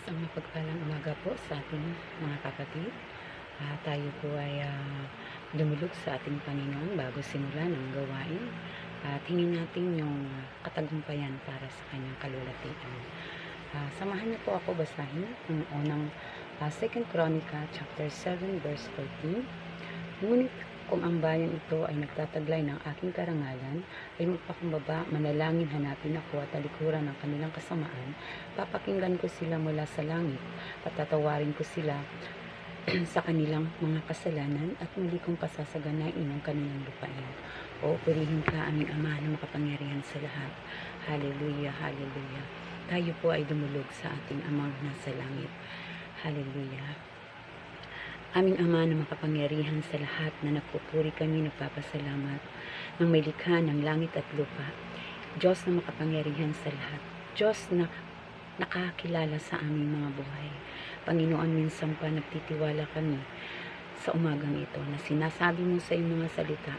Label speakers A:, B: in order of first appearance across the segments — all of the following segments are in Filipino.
A: Isang mapagpalang umaga po sa ating mga kapatid. Tayo po ay dumulog sa ating Panginoon bago simulan ang gawain. At hingin natin yung katagumpayan para sa kanyang kalulatian. Samahan niyo po ako basahin ang unang 2 Chronica chapter 7 verse 14. Ngunit kung ang bayan ito ay nagtataglay ng aking karangalan, ay magpakumbaba, manalangin, hanapin ako at talikuran ng kanilang kasamaan, papakinggan ko sila mula sa langit, at tatawarin ko sila sa kanilang mga kasalanan, at muli kong pasasaganain ang kanilang lupain. O purihin ka, aming Ama na makapangyarihan sa lahat. Hallelujah, hallelujah. Tayo po ay dumulog sa ating Amang nasa langit. Hallelujah. Aming Ama na makapangyarihan sa lahat, na nagpupuri kami, nagpapasalamat ng may likha ng langit at lupa. Diyos na makapangyarihan sa lahat. Diyos na nakakilala sa aming mga buhay. Panginoon, minsan pa nagtitiwala kami sa umagang ito na sinasabi mo sa iyong mga salita,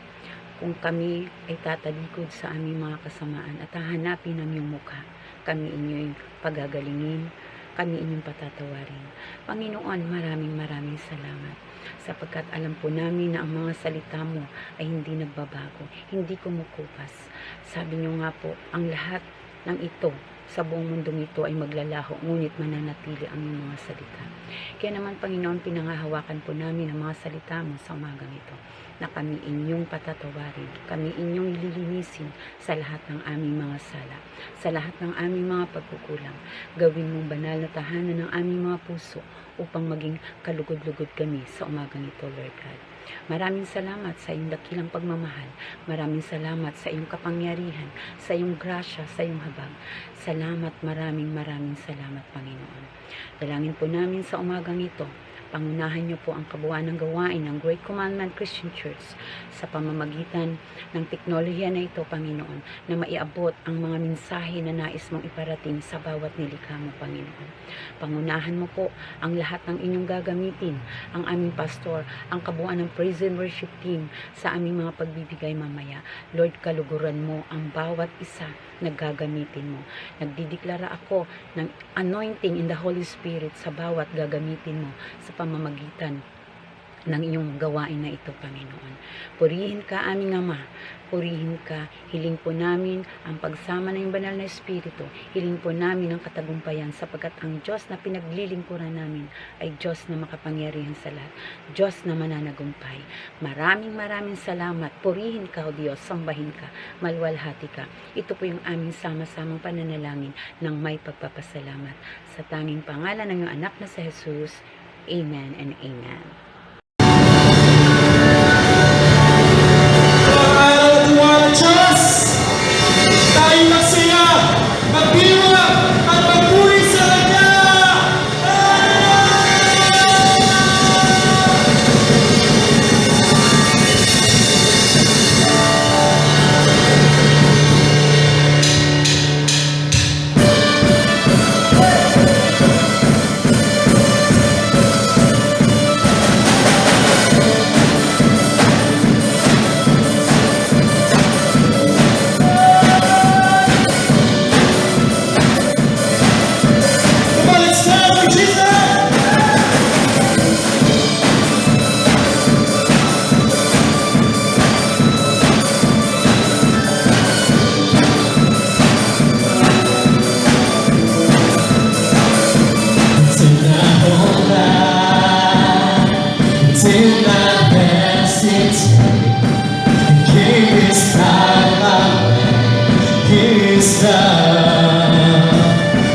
A: kung kami ay tatalikod sa aming mga kasamaan at hahanapin ang iyong mukha, kami inyong pagagalingin, kami inyong patatawarin. Panginoon, maraming salamat sapagkat alam po namin na ang mga salita mo ay hindi nagbabago, hindi kumukupas. Sabi niyo nga po, ang lahat ng ito sa buong mundong ito ay maglalaho, ngunit mananatili ang iyong mga salita. Kaya naman, Panginoon, pinangahawakan po namin ang mga salita mo sa umagang ito, na kami inyong patatawarin, kami inyong ililinisin sa lahat ng aming mga sala, sa lahat ng aming mga pagkukulang. Gawin mong banal na tahanan ng aming mga puso upang maging kalugod-lugod kami sa umagang ito, Lord God. Maraming salamat sa iyong dakilang pagmamahal. Maraming salamat sa iyong kapangyarihan, sa iyong grasya, sa iyong habag. Salamat, maraming salamat, Panginoon. Dalangin po namin sa umagang ito, pangunahan niyo po ang kabuuan ng gawain ng Great Commandment Christian Church sa pamamagitan ng teknolohiya na ito, Panginoon, na maiabot ang mga mensahe na nais mong iparating sa bawat nilikha mo, Panginoon. Pangunahan mo po ang lahat ng inyong gagamitin, ang aming pastor, ang kabuuan ng praise and worship team sa aming mga pagbibigay mamaya. Lord, kaluguran mo ang bawat isa na gagamitin mo. Nagdideklara ako ng anointing in the Holy Spirit sa bawat gagamitin mo sa pamamagitan ng iyong gawain na ito, Panginoon. Purihin ka, aming Ama. Purihin ka. Hiling po namin ang pagsama ng iyong banal na Espiritu. Hiling po namin ang katagumpayan sapagkat ang Diyos na pinaglilingkuran namin ay Diyos na makapangyarihan sa lahat. Diyos na mananagumpay. Maraming salamat. Purihin ka, O Diyos. Sambahin ka. Malwalhati ka. Ito po yung aming sama-samang pananalangin ng may pagpapasalamat. Sa tanging pangalan ng iyong anak na si Jesus. Amen and amen.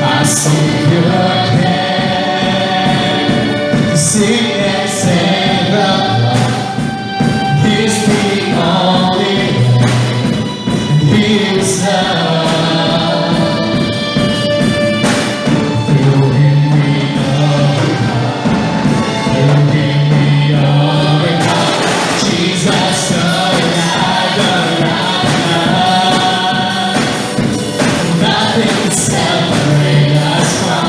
B: I see your hand, sing and sing the Lord. He's the only one, He is love. Through Him we overcome, through Him we overcome. Jesus, the light around us. Nothing can separate us from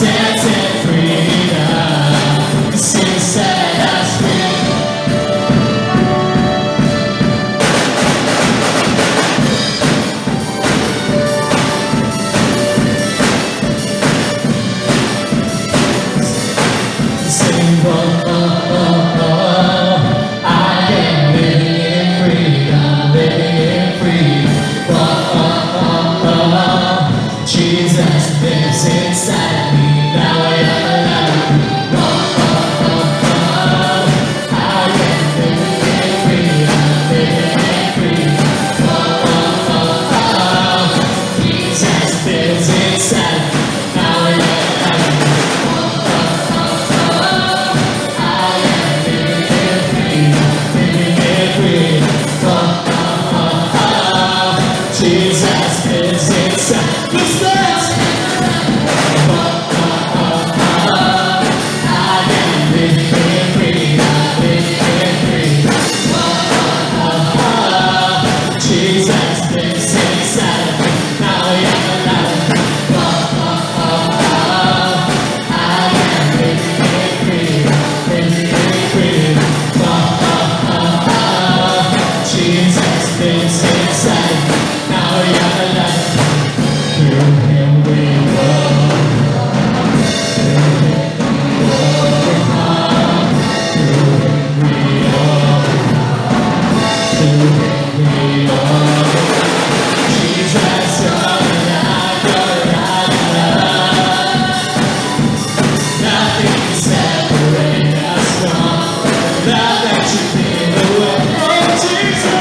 B: dance in freedom. Sin set us free. Sing, oh, oh, oh, oh. I am living in freedom, living in freedom. Oh, oh, oh, oh. Jesus lives inside of me. Now I am alive. Oh, oh, oh, oh. I am living in freedom, living in freedom. Oh, oh, oh, oh. Jesus lives inside of me. Now I am alive. Jesus is inside. Let's dance. I am living in freedom, living in freedom. Jesus lives inside of me. Now I am alive. I am living in freedom, living in freedom. Jesus lives inside of me. Now I am alive. Through him we walk. Through him we overcome. Through him we overcome. Through him we overcome. Jesus, you're alive, you're alive. Nothing can separate us from the love that you give away. Oh, Jesus.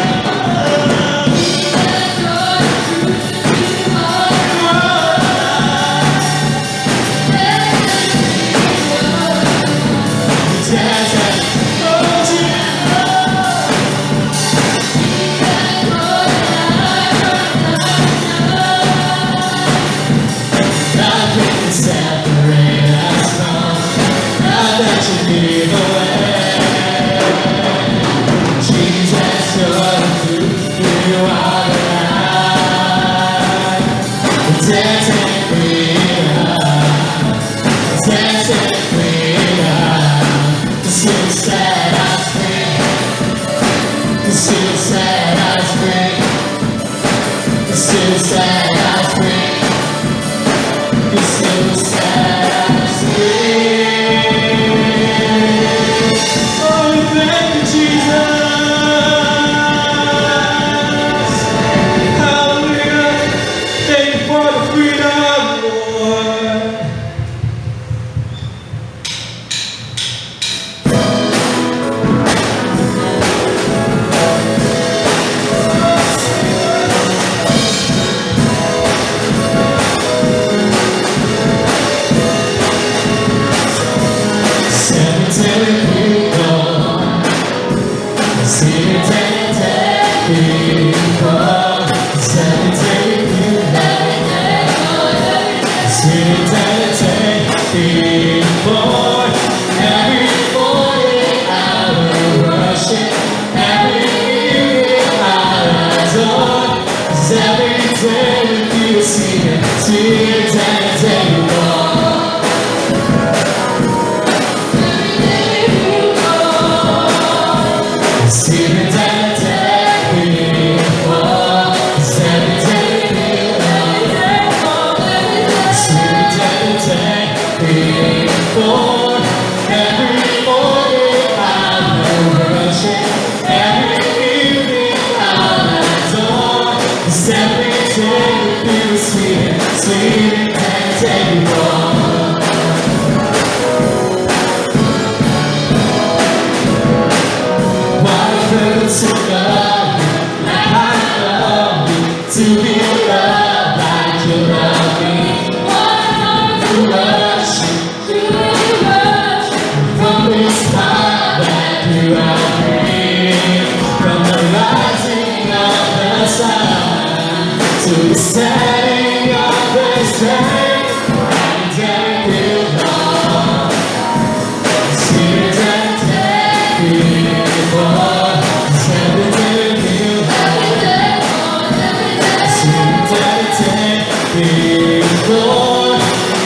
B: Before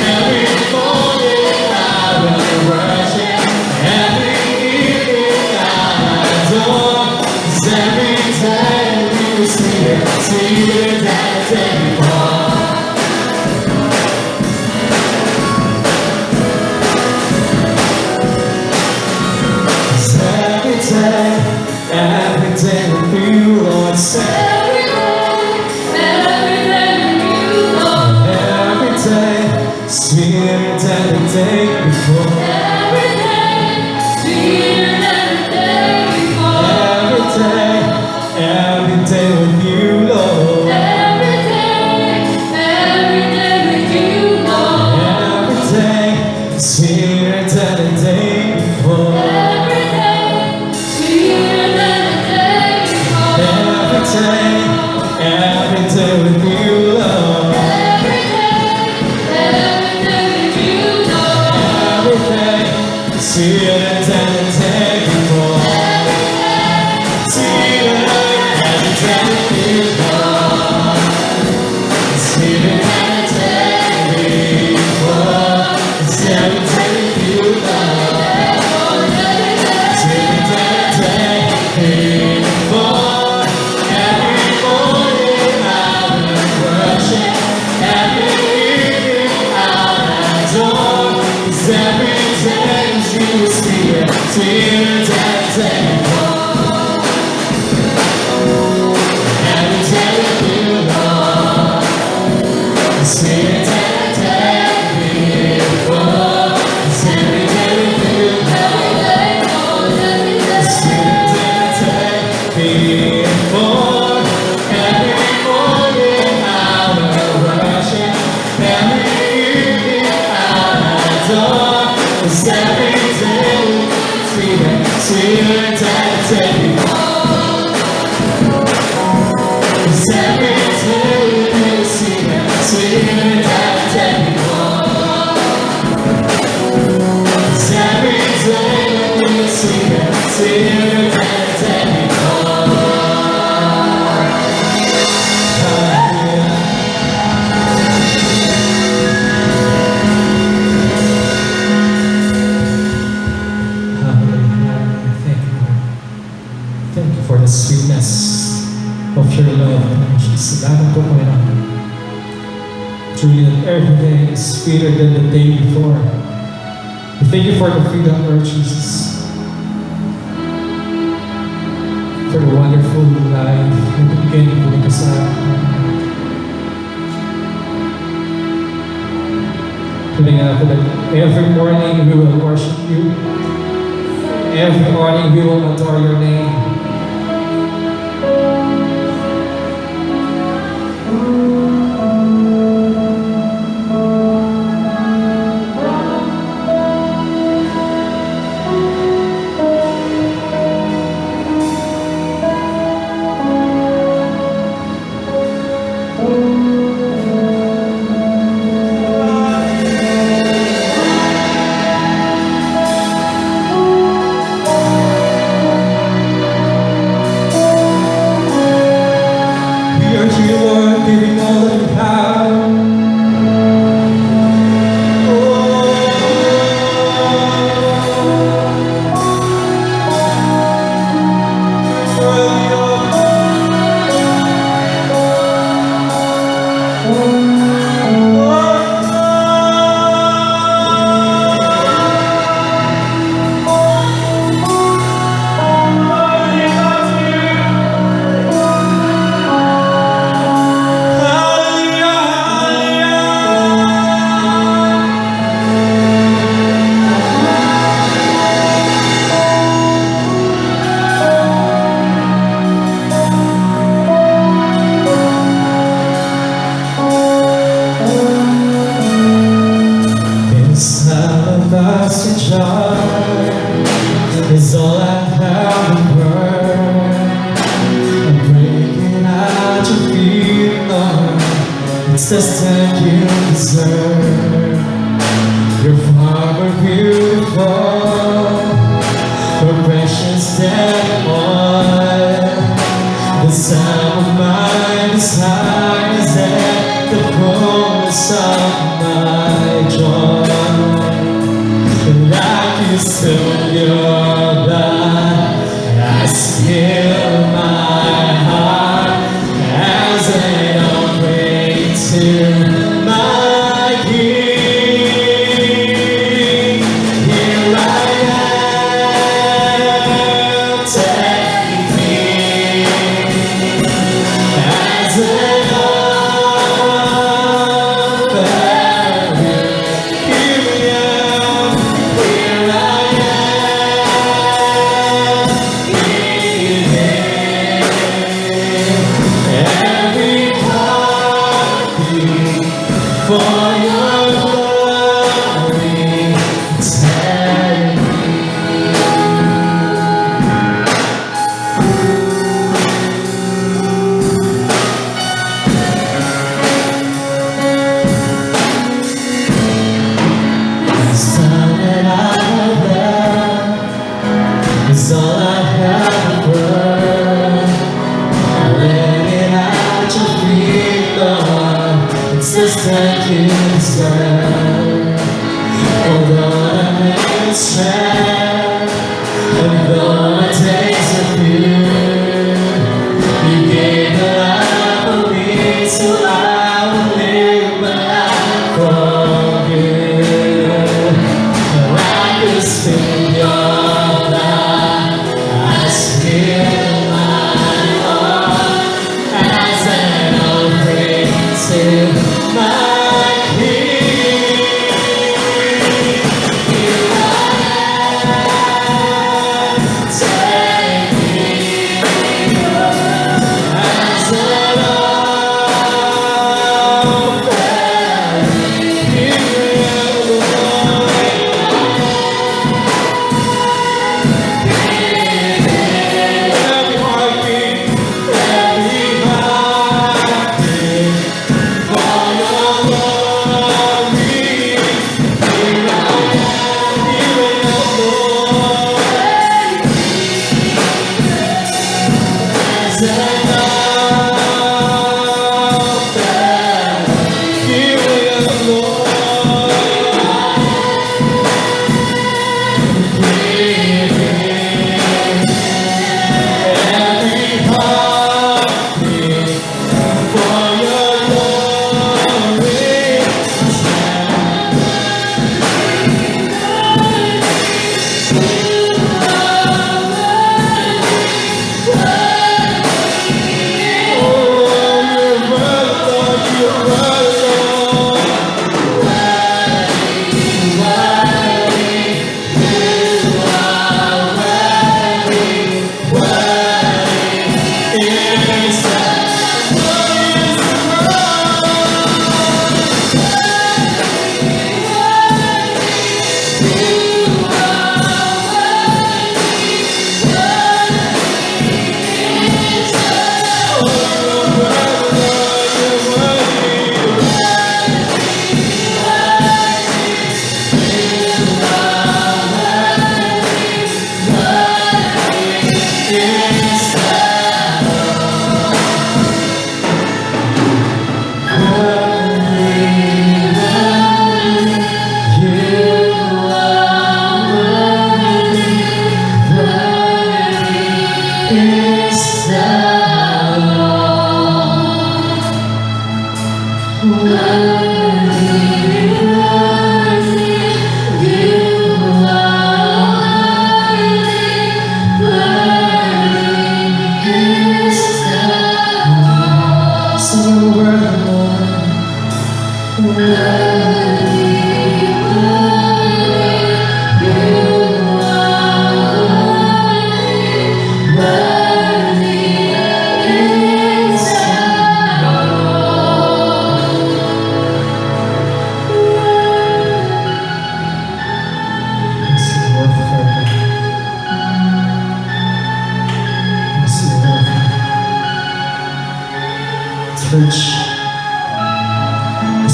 B: every morning sweeter than the day before.
C: Every day, sweeter than the day before.
B: Every day with you, Lord.
C: Every day with you, Lord.
B: Every day, sweeter than the day before.
C: Every day, sweeter than the day before.
B: Every day with you, Lord.
C: Every day with you, Lord.
B: Every day, sweeter than the day before. Sweeter every day with you, Lord. Sweeter than the day before. It's every day with you, Lord. Sweeter than the day before. Every morning I will worship. Every evening I'll adore. 'Cause every day you are sweeter, sweeter than the day before. Every day with you, Lord. Sweeter than the day before. It's every day with you, Lord. Sweeter than the day before. Every morning I will worship. Every evening I'll adore. 'Cause every day sweeter, sweeter than the day before. 'Cause every day is sweeter, sweeter than the day before. 'Cause every day is sweeter, sweeter than the day before. Hallelujah. Hallelujah. Thank you, Lord. Thank you for the sweetness of your love. Salamat po, Panginoon. Truly that every day is sweeter than the day before. We thank you for the freedom, Lord Jesus. For the wonderful life na binigay niyo po sa akin. Pray nga po that every morning we will worship you. Every morning we will adore your name. We are here, Lord, giving all that we have. This alabaster jar is all I have to burn. I'm breaking out your feet, Lord. It's the step you deserve. You're far more beautiful, more precious than oil. The sum of my desires and the fullness of my joy. Like you still your blood, I still my heart as an offering to my King. Here I am, take me as an offering.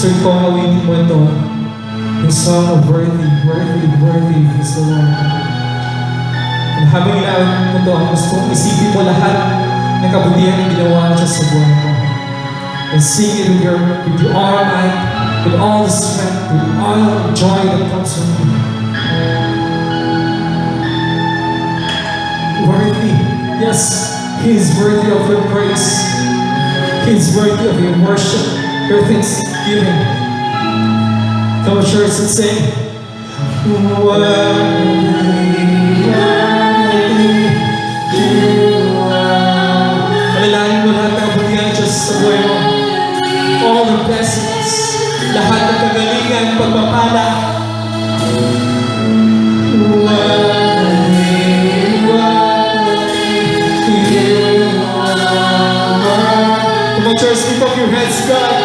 B: Gusto kong awitin mo ito. Yung song of worthy, worthy, worthy is the Lord. And habang inaawit mo ito, gusto kong isipin mo lahat ng kabutihan na ginawa siya sa buhay mo. And sing it with your all might, with all the strength, with all the joy that comes from you. Worthy, yes, He is worthy of your praise. He is worthy of your worship, your thanksgiving. Come on, church, and sing. Alalahanin mo lahat ng kabutihan ng Diyos sa buhay mo. All the blessings, lahat ng kagalingan, pagpapala. Come on, church, lift up your heads, God.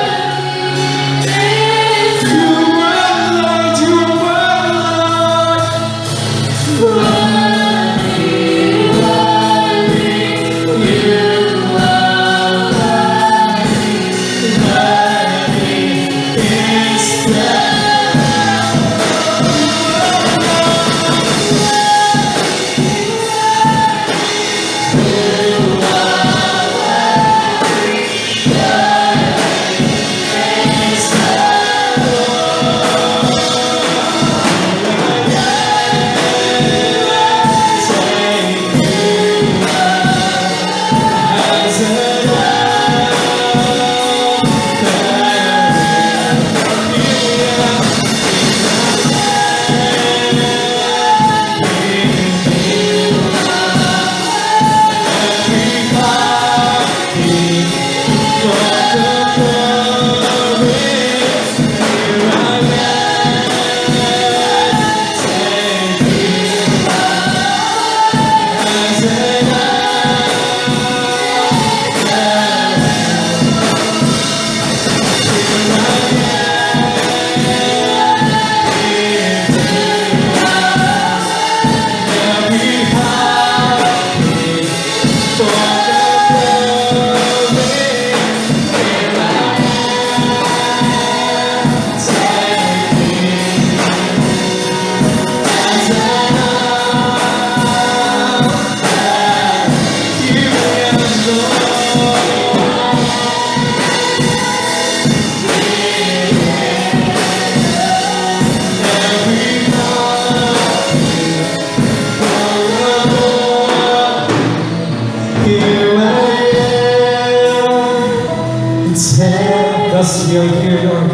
B: Thus we are here, Lord.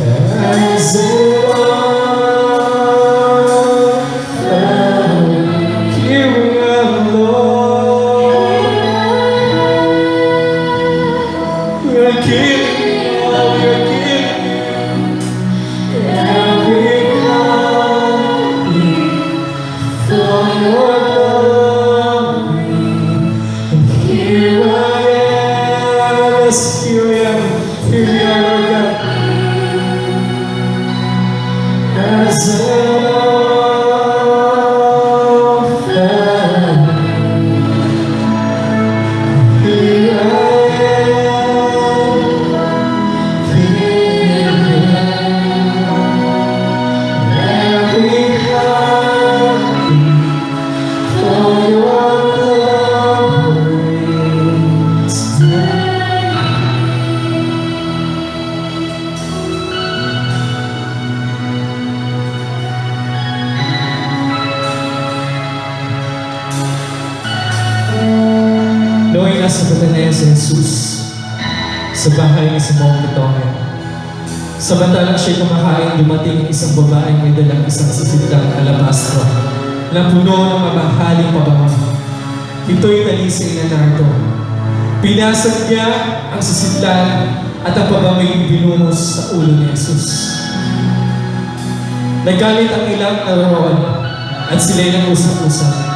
B: As it here we are, Lord. We are giving all, we are giving every glory for your glory. And here I am, yes, here I am. Here we are, Lord God. As an offering, here I am, giving every heart for your glory tonight. Noong nasa Betania si Jesus sa bahay ni Simon Petone. Samantalang siya'y kumakain, dumating isang babaeng may dalang isang sisitang alabastro na puno ng mamahaling pabango. Ito'y talisay na nardo. Pinasag niya ang sisitlan at ang pabango'y binungos sa ulo ni Jesus. Nagalit ang ilang naroon at sila'y nag-usap-usap.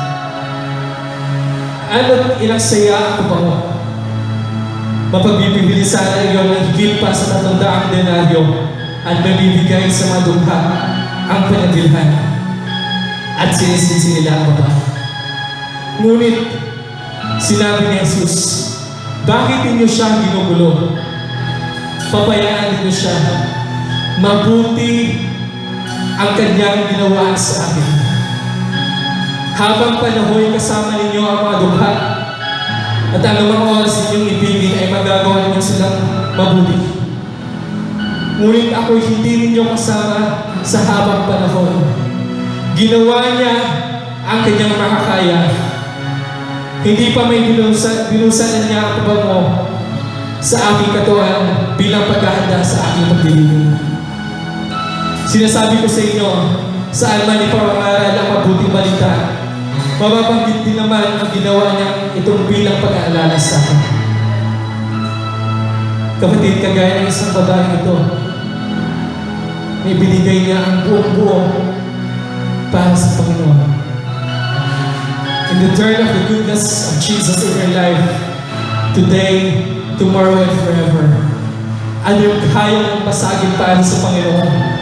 B: Ano't ilang saya ang pabango? Mapagbibigili sana iyon ng higit pa sa 300 denaryo at mabibigay sa mga dungha ang pinagbilhan at sinisisi nila ang babae. Ngunit sinabi ni Jesus, bakit inyo siyang ginugulo? Pabayaan niyo siya. Mabuti ang kanyang ginawa sa akin. Habang panahon kasama ninyo ang mga dukha, at anumang oras ninyong ibigin ay magagawa ninyo silang mabuti. Ngunit ako'y hindi ninyo kasama sa habang panahon. Ginawa niya ang kanyang makakaya. Hindi pa may binusan niya ang pabango sa aking katawan bilang paghahanda sa aking paglilingin. Sinasabi ko sa inyo, saan man ipapangaral ang mabuting balita, mababanggit din naman ang ginawa niya itong bilang pag-aalala sa akin. Kapatid, kagaya ng isang babaeng ito, may binigay niya ang buong-buo para sa Panginoon. In the turn of the goodness of Jesus in your life, today, tomorrow, and forever, ano yung kaya mong pasagin para sa Panginoon?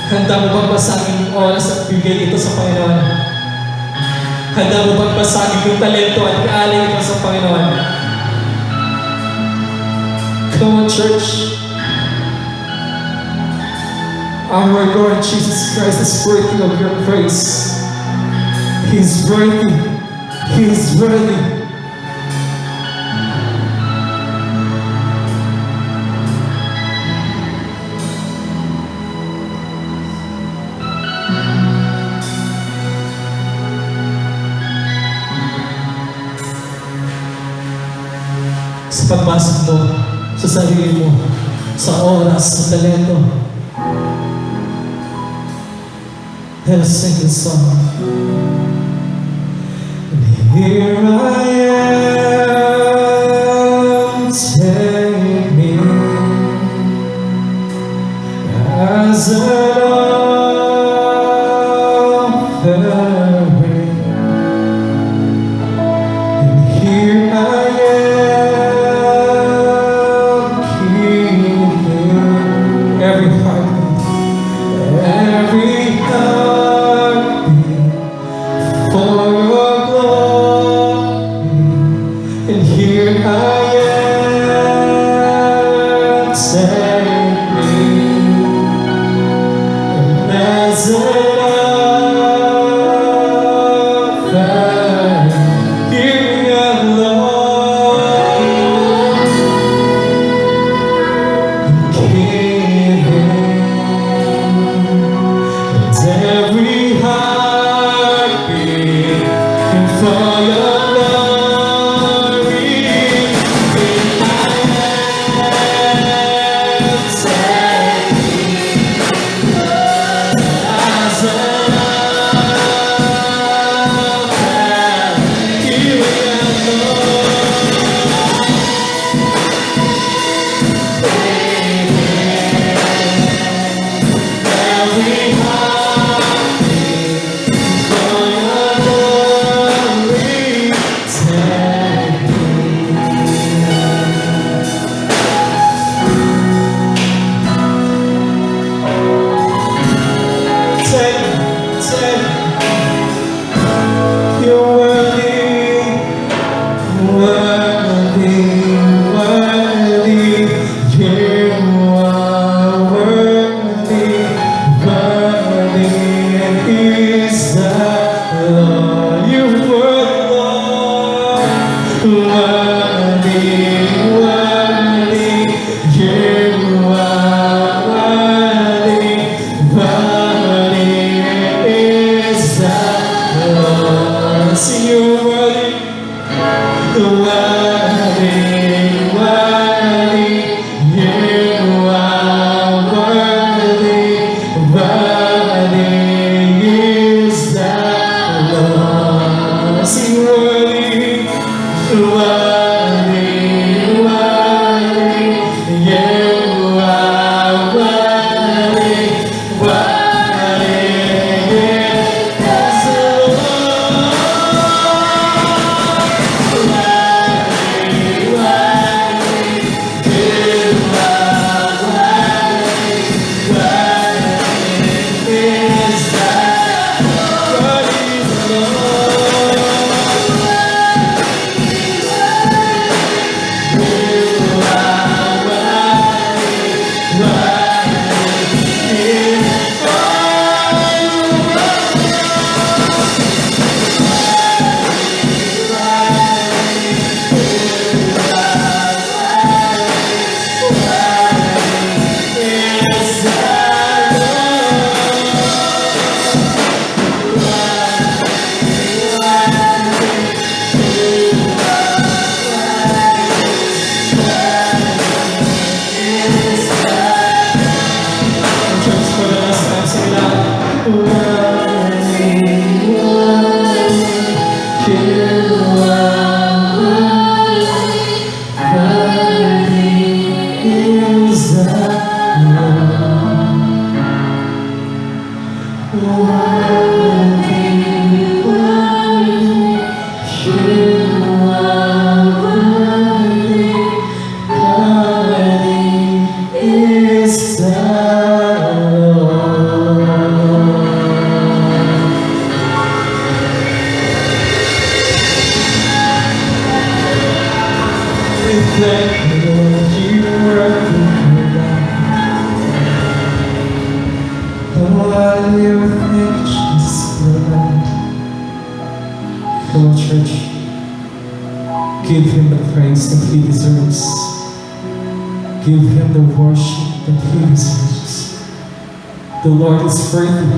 B: Handa mo bang pasagin yung oras at bigay ito sa Panginoon? Handa mo bang pasagin yung talento at kaalay ito sa Panginoon? Come on, church. Our Lord Jesus Christ is worthy of your praise. He's worthy. He's worthy. Sa pagbasok mo sa sarili mo, sa oras, sa talento, let us sing this song. Here I am, take me as an offering. And here I am, keeping every heartbeat for your glory. And here I am, take me as an offering. Here we are, Lord, giving and every heartbeat for your glory. Here I am, take me as an offering. Here we are, Lord, every heartbeat for your glory. Take you're worthy, worthy, worthy. You are worthy, worthy is the Lord. You were Lord, worthy, worthy. You are worthy, worthy is the Lord. See, you're worthy, worthy, worthy. You are worthy, worthy is the Lord. See, worthy, worthy, worthy. You are worthy, worthy is the Lord. Worthy, worthy, you are worthy, worthy sila. Worthy, worthy, you are worthy. Worthy is the Lord. Worthy, worthy, you are worthy. Worthy is the Lord. We thank you, Lord, you are good. Lord, we thank Jesus, Lord. Come on, church. Give him the praise that he deserves. Give him the worship that he deserves. The Lord is worthy.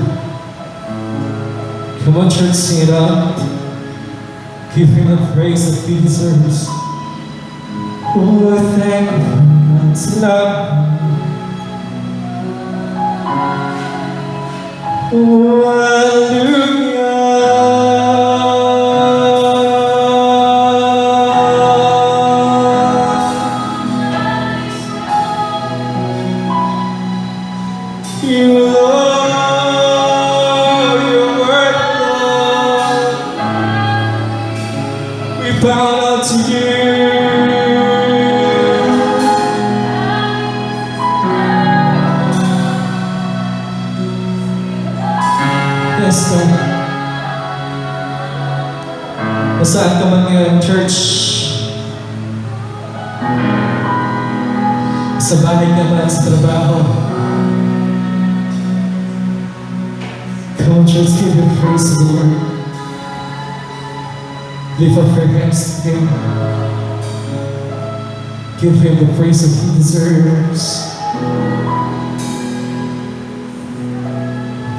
B: Come on, church, sing it out. Give him the praise that he deserves. Oh, thank you for God's love. Oh, hallelujah. You, Lord, your word, Lord. We bow down to you. Yes, Lord. Nasaan ka man ngayon, church? Sa bahay ka man, sa trabaho. Come on, church, give your praise to the Lord. Lift up your hands to him. Give him the praise that he deserves.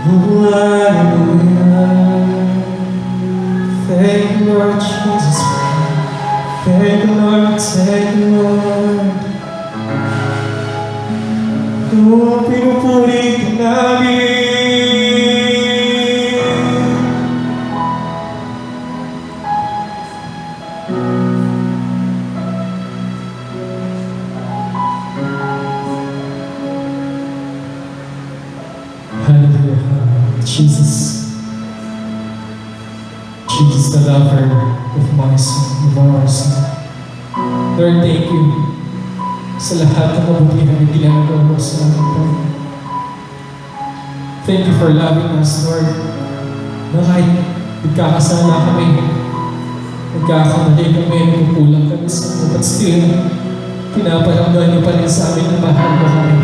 B: Hallelujah. Thank you, Lord Jesus. Thank you, Lord. Thank you, Lord. Oh, pinupuri ka namin. Hallelujah. Jesus. Jesus, the lover of my soul, of our soul. Lord, thank you sa lahat ng mabutihan na ginagawa mo sa amin, Lord. Thank you for loving us, Lord. Na kahit nagkakasala kami, nagkakamali kami, nagkukulang kami sa iyo, but still, pinaparamdaman niyo pa rin sa amin na mahal mo kami.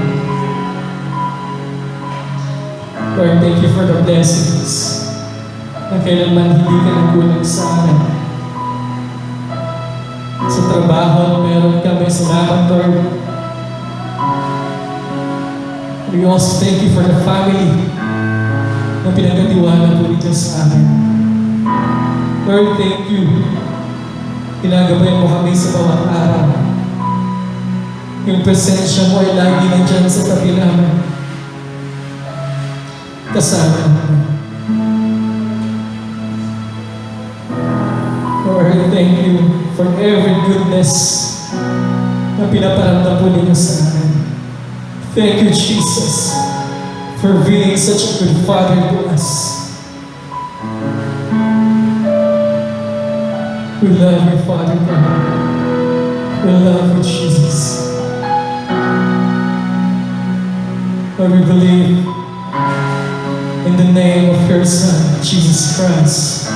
B: Lord, thank you for the blessings na kailanman hindi ka nagkulang sa amin. Sa trabaho na meron kami, salamat, Lord. We also thank you for the family na pinagkatiwala po dito sa amin. Lord, thank you. Pinagabayan mo kami sa bawat araw. Yung presensya mo ay lagi nandyan sa tabi namin. Kasama namin. Lord, thank you for every goodness na pinaparamdam po ninyo sa amin. Thank you, Jesus, for being such a good Father to us. We love you, Father God. We love you, Jesus. Lord, we believe in the name of your Son, Jesus Christ,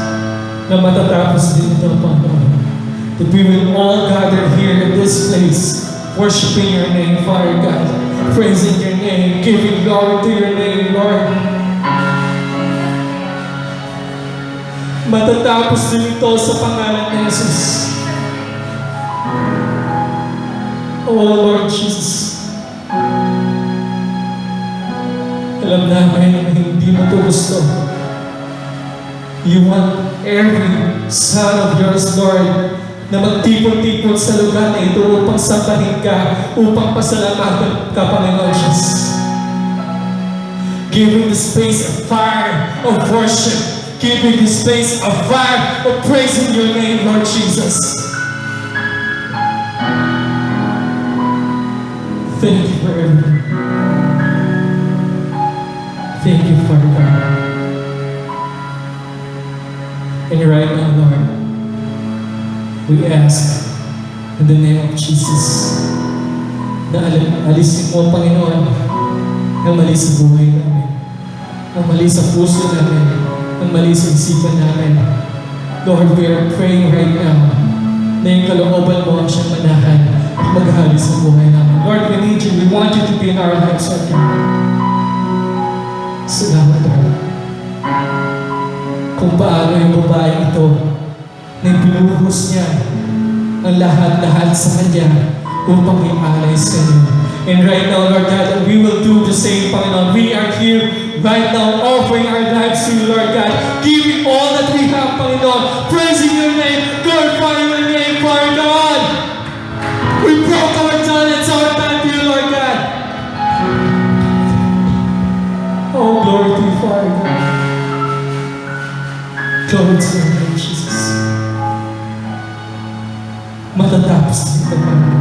B: na matatapos din ito, Panginoon. That we will all gather here in this place, worshiping your name, Father God, praising your name, giving glory to your name, Lord. Matatapos din ito sa pangalan ni Jesus. Oh Lord Jesus, alam namin na hindi mo ito gusto. You want every son of yours, Lord, na magtipon-tipon sa lugar na ito upang sambahin ka, upang pasalamatan ka, Panginoon Jesus. giving the space of fire of worship, giving the space of fire of praising your name, Lord Jesus. Thank you for everything. Thank you, Father God. And right now, Lord, we ask in the name of Jesus na alisin mo, Panginoon, ang mali sa buhay namin, ang mali sa puso namin, ang mali sa isipan namin. Lord, we are praying right now na yung kalooban mo ang siyang manahan at maghali sa buhay namin. Lord, we need you. We want you to be in our lives right now. Salamat, Lord. Kung paano yung babaeng ito na binuhos niya ang lahat-lahat sa kanya upang i-alay sa inyo. And right now, Lord God, we will do the same, Panginoon. We are here right now offering our lives to you, Lord God, giving all that we have, Panginoon, praising your name, glorifying your name, Father God. We broke our talents, our time to you, Lord God. Oh, glory to you, Father God. Glory to your name, Jesus. Matatapos dito, Panginoon.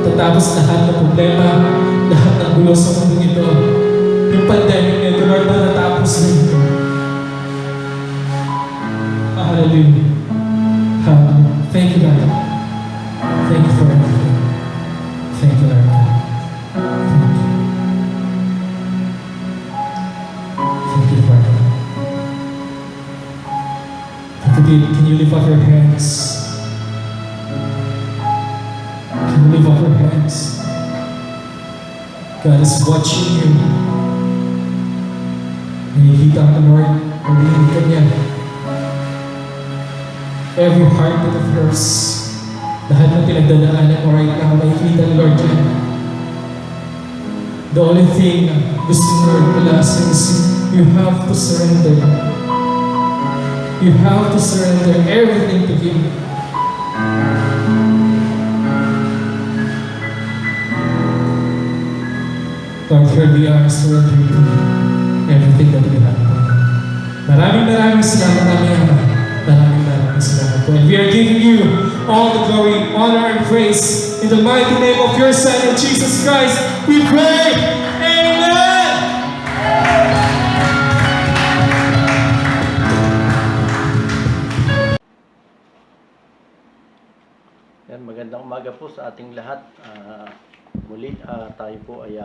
B: Matatapos lahat ng problema, lahat ng gulo sa mundo ito. Yung pandemic nito, Lord, matatapos dito. Hallelujah. Hallelujah. Thank you, Lord. Thank you for everything. Thank you, Lord. Thank you. Thank you, Father. Can you lift up your hands? Can you lift up your hands? God is watching you. Nakikita ka, Lord. Narinig ka niya. Every heartbeat of yours, lahat ng pinagdadaanan mo right now, nakikita ni Lord yan. The only thing gusto mo, Lord, last is you have to surrender. You have to surrender everything to Him. Lord, here we are surrendering to you everything that we have. Maraming salamat namin, Ama. Maraming salamat po. And we are giving you all the glory, honor, and praise in the mighty name of your Son, in Jesus Christ. We pray. Amen.
D: Yan, magandang umaga po sa ating lahat. Muli tayo po ay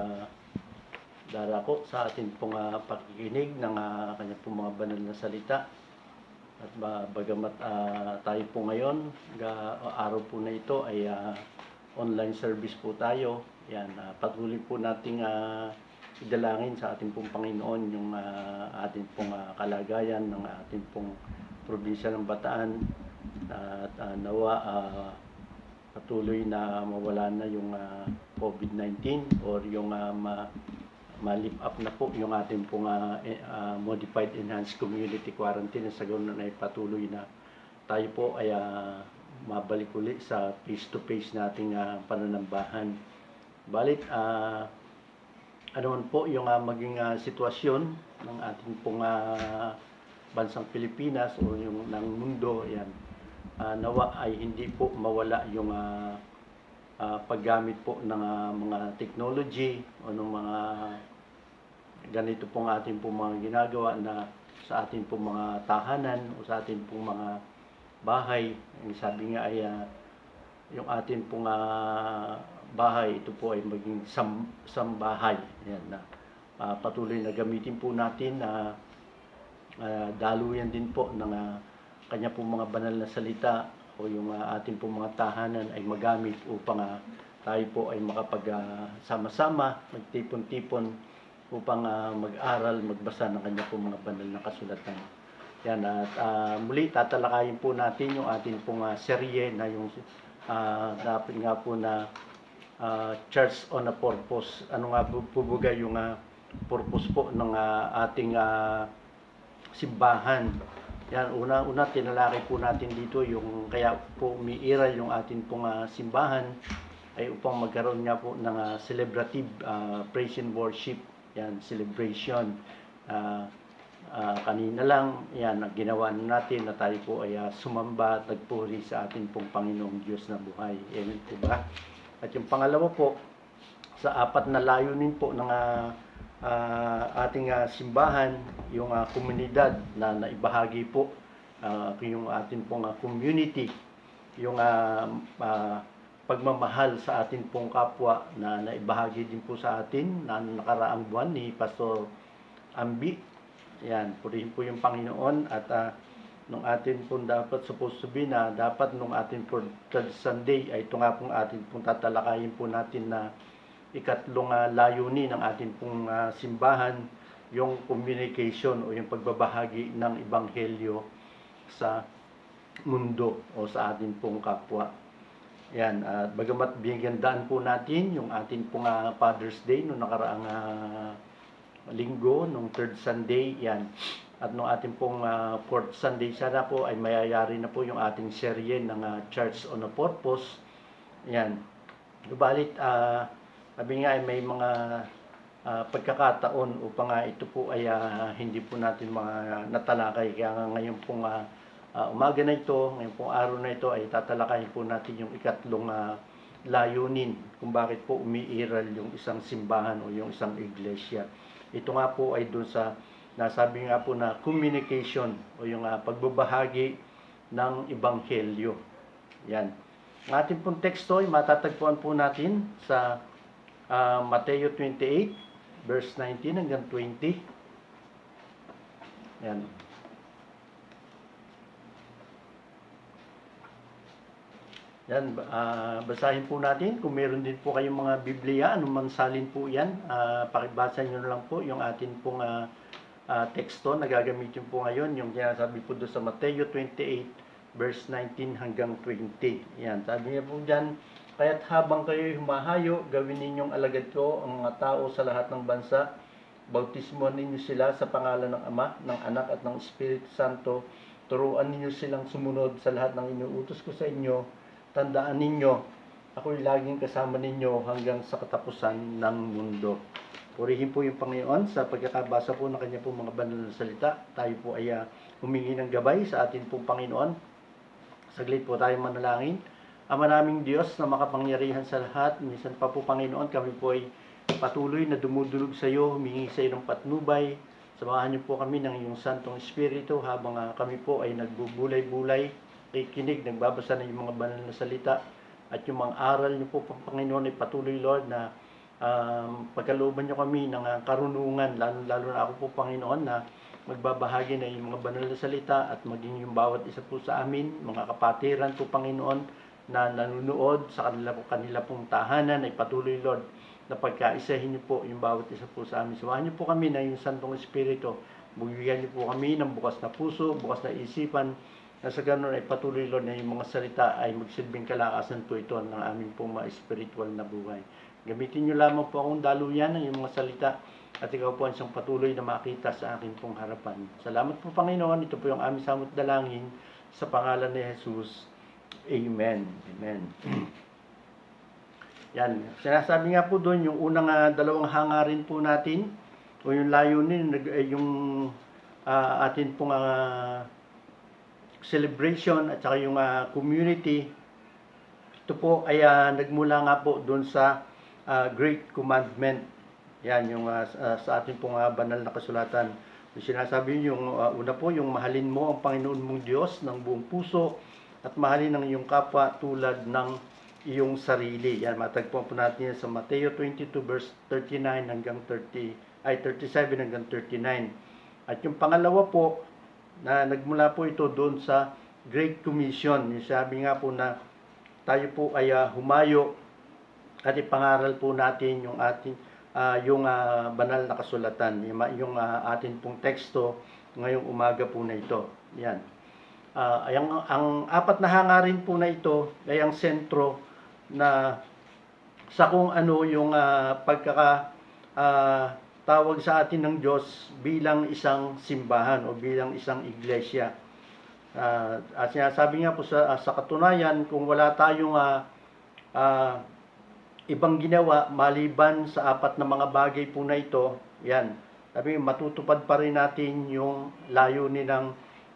D: darako sa ating pong pakikinig ng kanya pong mga banal na salita. At bagamat tayo po ngayon, araw po na ito ay online service po tayo. Yan, patuloy po nating idalangin sa ating pong Panginoon yung ating pong kalagayan ng ating pong probinsya ng Bataan. At nawa patuloy na mawala na yung COVID-19 or yung ma-lift up na po yung ating pong modified enhanced community quarantine. Sa ganoon ay patuloy na tayo po ay mabalik ulit sa face-to-face nating pananambahan. Balit, ano man po yung maging sitwasyon ng ating pong bansang Pilipinas o yung ng mundo, yan. Nawa ay hindi po mawala yung paggamit po ng mga technology o ng mga ganito pong ating pong mga ginagawa na sa ating pong mga tahanan o sa ating pong mga bahay. Sabi nga ay yung ating pong bahay, ito po ay maging sambahay. Yan, na patuloy na gamitin po natin na daluyan din po ng kanya pong mga banal na salita o yung ating pong mga tahanan ay magamit upang tayo po ay makapag-sama-sama, magtipon-tipon upang mag-aral, magbasa ng kanya pong mga banal na kasulatan. Yan, at muli tatalakayin po natin yung ating pong serye na yung dapat nga po na Church on a Purpose. Ano nga po yung purpose po ng ating simbahan. Yan, una tinalakay po natin dito yung kaya po umiiral yung ating pong simbahan ay upang magkaroon nga po ng celebrative praise and worship yan, celebration. Kanina lang, yan, ginawa natin na tayo po ay sumamba at nagpuri sa ating pong Panginoong Diyos na buhay. Amen po ba? At yung pangalawa po, sa apat na layunin po ng ating simbahan, yung komunidad na naibahagi po, yung ating pong community, yung pagmamahal sa ating pong kapwa na naibahagi din po sa atin na nakaraang buwan ni Pastor Ambi. Yan, purihin po yung Panginoon at nung atin pong dapat supposed to be na dapat nung atin for third Sunday ay ito nga pong atin pong tatalakayin po natin na ikatlong layunin ng atin pong simbahan, yung communication o yung pagbabahagi ng Ebanghelyo sa mundo o sa atin pong kapwa. Yan, bagamat bigandaan po natin yung atin pong Father's Day noong nakaraang linggo, nung third Sunday, yan. At nung ating pong fourth Sunday, sana po ay mayayari na po yung ating serye ng Church on a Purpose. Yan. Subalit, sabi nga ay may mga pagkakataon upang ito po ay hindi po natin mga natalakay. Kaya nga ngayon pong umaga na ito, ngayon pong araw na ito ay tatalakayin po natin yung ikatlong layunin kung bakit po umiiral yung isang simbahan o yung isang iglesia. Ito nga po ay doon sa nasabi nga po na communication o yung pagbabahagi ng Ebanghelyo. Yan. Ang ating pong teksto ay matatagpuan po natin sa Mateo 28, verse 19 hanggang 20. Yan. Yan, basahin po natin. Kung meron din po kayong mga Biblia, anuman salin po yan, pakibasa nyo lang po yung atin pong teksto na gagamitin po ngayon, yung sinasabi po doon sa Mateo 28, verse 19 hanggang 20. Yan, sabi niya po dyan, kaya't habang kayo'y humahayo, gawin ninyong alagad ko ang mga tao sa lahat ng bansa, bautismuhan ninyo sila sa pangalan ng Ama, ng Anak at ng Espiritu Santo, turuan ninyo silang sumunod sa lahat ng inuutos ko sa inyo. Tandaan ninyo, ako'y laging kasama ninyo hanggang sa katapusan ng mundo. Purihin po yung Panginoon sa pagkakabasa po ng kanya po mga banal na salita. Tayo po ay humingi ng gabay sa atin pong Panginoon. Saglit po tayo manalangin. Ama naming Diyos na makapangyarihan sa lahat, minsan pa po Panginoon, kami po ay patuloy na dumudulog sa iyo, humingi sa iyo ng patnubay. Samahan niyo po kami ng iyong Santong Espiritu habang kami po ay nagbubulay-bulay, kikinig, nagbabasa ng yung mga banal na salita at yung mga aral niyo po Panginoon ay patuloy Lord na pagkalooban niyo kami ng karunungan, lalo na ako po Panginoon na magbabahagi na yung mga banal na salita at maging yung bawat isa po sa amin, mga kapatiran po Panginoon na nanunood sa kanila pong tahanan ay patuloy Lord na pagkaisahin niyo po yung bawat isa po sa amin. Samahan niyo po kami na yung Santong Espiritu, bigyan niyo po kami ng bukas na puso, bukas na isipan, na sa ganun ay patuloy Lord na yung mga salita ay magsilbing kalakasan po ito ng aming pong mga spiritual na buhay. Gamitin nyo lamang po akong daluyan ng yung mga salita at ikaw po ang isang patuloy na makita sa akin pong harapan. Salamat po Panginoon, ito po yung aming samot dalangin sa pangalan ni Jesus. Amen. Amen. Yan, sinasabi nga po doon yung unang dalawang hangarin po natin o yung layunin, yung atin pong celebration at saka yung community. Ito po ay nagmula nga po doon sa Great Commandment. Yan yung sa ating pong banal na kasulatan. Yung sinasabi yung una po yung mahalin mo ang Panginoon mong Diyos ng buong puso at mahalin ang iyong kapwa tulad ng iyong sarili. Yan, matagpuan po natin yan sa Mateo 22 verse 39 hanggang 37 hanggang 39. At yung pangalawa po na nagmula po ito doon sa Great Commission. Yung sabi nga po na tayo po ay humayo at ipangaral po natin yung ating banal na kasulatan, yung atin pong teksto ngayong umaga po na ito. Yan. Ang apat na hangarin po na ito ay ang sentro na sa kung ano yung tawag sa atin ng Diyos bilang isang simbahan o bilang isang iglesia. At sinasabi nga po sa katunayan, kung wala tayong ibang ginawa maliban sa apat na mga bagay po na ito, Yan. Sabi matutupad pa rin natin yung layunin ng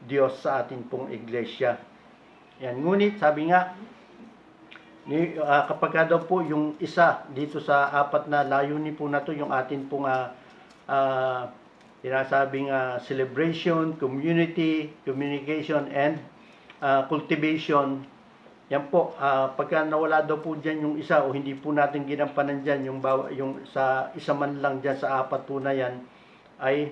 D: Diyos sa atin pong iglesia. Yan. Ngunit sabi nga, kapag ka daw po yung isa dito sa apat na layunin po na to, yung atin pong sinasabing celebration, community, communication, and cultivation. Yan po, pagka nawala daw po dyan yung isa o hindi po natin ginampanan dyan, yung sa isa man lang dyan sa apat po na yan, ay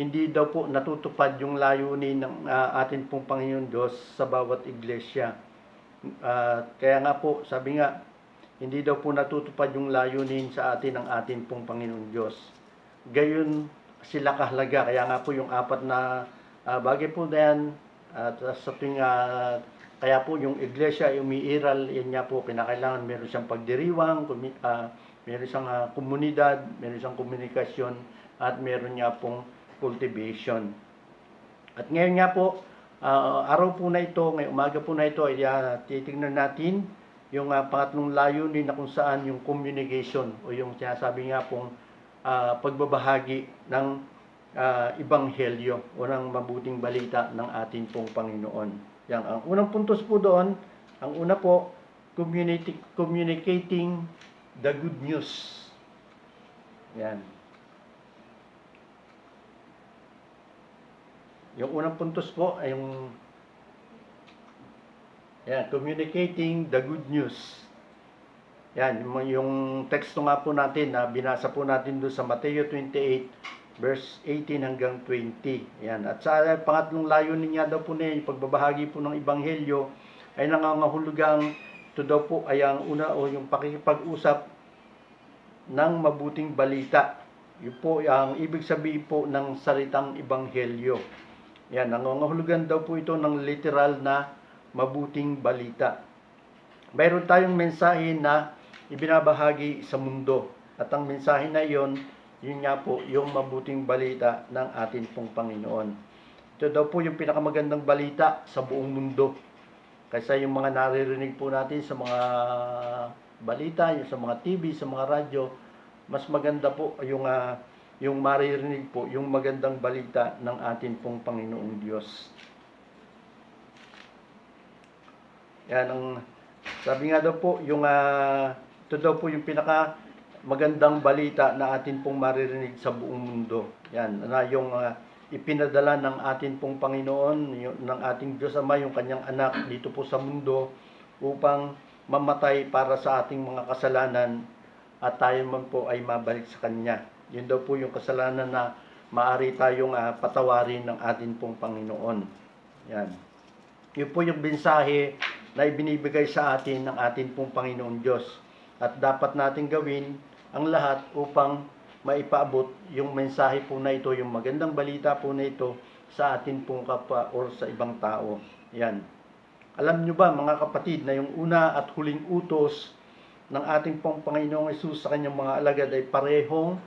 D: hindi daw po natutupad yung layunin ng atin pong Panginoon Diyos sa bawat iglesia. Kaya nga po, sabi nga, hindi daw po natutupad yung layunin sa atin ng atin pong Panginoon Diyos. Gayon sila kahalaga. Kaya nga po yung apat na bagay po na yan, at sa tuwing kaya po yung iglesia ay umiiral, yan nga po, kinakailangan meron siyang pagdiriwang, meron siyang komunidad, meron siyang komunikasyon, at meron nga pong cultivation. At ngayon nga po, araw po na ito, ngayong umaga po na ito, ay titignan natin yung pangatlong layunin na kung saan yung communication o yung sinasabi nga pong pagbabahagi ng ibanghelyo o ng mabuting balita ng ating pong Panginoon. Yan, ang unang puntos po doon, ang una po, communicating the good news. Yan. Yung unang puntos po ay communicating the good news. Yan, yung teksto nga po natin na binasa po natin doon sa Mateo 28 verse 18 hanggang 20. Yan. At sa pangatlong layunin niya daw po na yung pagbabahagi po ng ebanghelyo ay nangangahulugang ito daw po ay ang una o yung pakikipag-usap ng mabuting balita. Yun po ang ibig sabihin po ng salitang ebanghelyo. Yan, nangangahulugan daw po ito ng literal na mabuting balita. Mayroon tayong mensahe na ibinabahagi sa mundo. At ang mensahe na iyon, yun nga po, yung mabuting balita ng atin pong Panginoon. Ito daw po yung pinakamagandang balita sa buong mundo. Kaysa yung mga naririnig po natin sa mga balita, yung sa mga TV, sa mga radyo, mas maganda po yung maririnig po, yung magandang balita ng atin pong Panginoong Diyos. Yan ang sabi nga daw po, ito daw po yung pinaka magandang balita na atin pong maririnig sa buong mundo. Yan, na yung ipinadala ng atin pong Panginoon, ng ating Diyos Ama, yung kanyang anak dito po sa mundo upang mamatay para sa ating mga kasalanan at tayo man po ay mabalik sa Kanya. Yun daw po yung kasalanan na maaari tayong patawarin ng atin pong Panginoon. Yan. Yun po yung mensahe na ibinibigay sa atin ng atin pong Panginoon Diyos. At dapat natin gawin ang lahat upang maipaabot yung mensahe po na ito, yung magandang balita po na ito sa atin pong kapwa o sa ibang tao. Yan. Alam nyo ba mga kapatid na yung una at huling utos ng ating pong Panginoong Hesus sa kanyang mga alagad ay parehong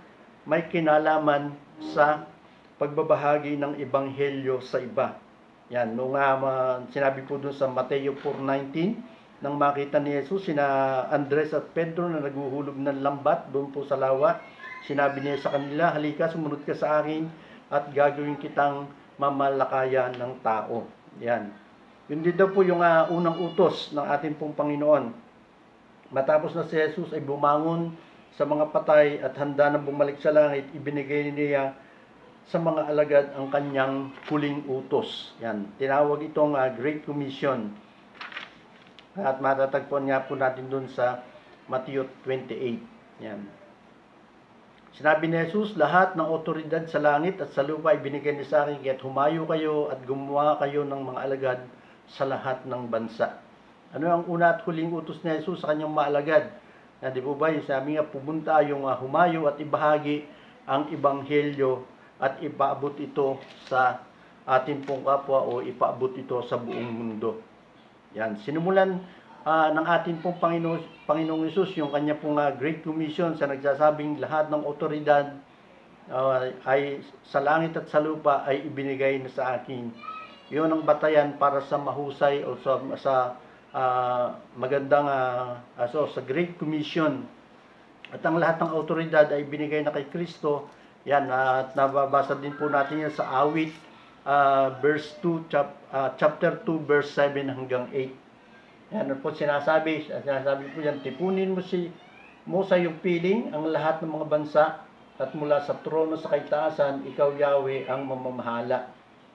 D: may kinalaman sa pagbabahagi ng ebanghelyo sa iba. Yan, nung sinabi po doon sa Mateo 4:19, nang makita ni Jesus sina Andres at Pedro na naghuhulog ng lambat doon po sa lawa, sinabi niya sa kanila, halika, sumunod ka sa akin at gagawin kitang mamalakayan ng tao. Yan. Yun din daw po yung unang utos ng ating pong Panginoon. Matapos na si Jesus ay bumangon sa mga patay at handa na bumalik sa langit, ibinigay niya sa mga alagad ang kanyang huling utos. Yan. Tinawag itong Great Commission. At matatagpuan nga po natin doon sa Matthew 28. Yan. Sinabi ni Jesus, lahat ng otoridad sa langit at sa lupa ay binigay niya sa akin, kaya't humayo kayo at gumawa kayo ng mga alagad sa lahat ng bansa. Ano ang una at huling utos ni Jesus sa kanyang mga alagad? Di po ba, yung sabi nga, pumunta yung humayo at ibahagi ang ebanghelyo at ipaabot ito sa ating pong kapwa o ipaabot ito sa buong mundo. Yan, sinimulan ng ating pong Panginoong Hesus yung kanya pong Great Commission sa nagsasabing lahat ng otoridad ay sa langit at sa lupa ay ibinigay na sa akin. Yun ang batayan para sa mahusay o sa magandang sa Great Commission. At ang lahat ng autoridad ay binigay na kay Kristo. Yan, at nababasa din po natin yan sa Awit, chapter 2, verse 7 hanggang 8. Yan ano po sinasabi po yan, tipunin mo sa iyong piling ang lahat ng mga bansa, at mula sa trono sa kaitaasan, ikaw Yahweh ang mamamahala.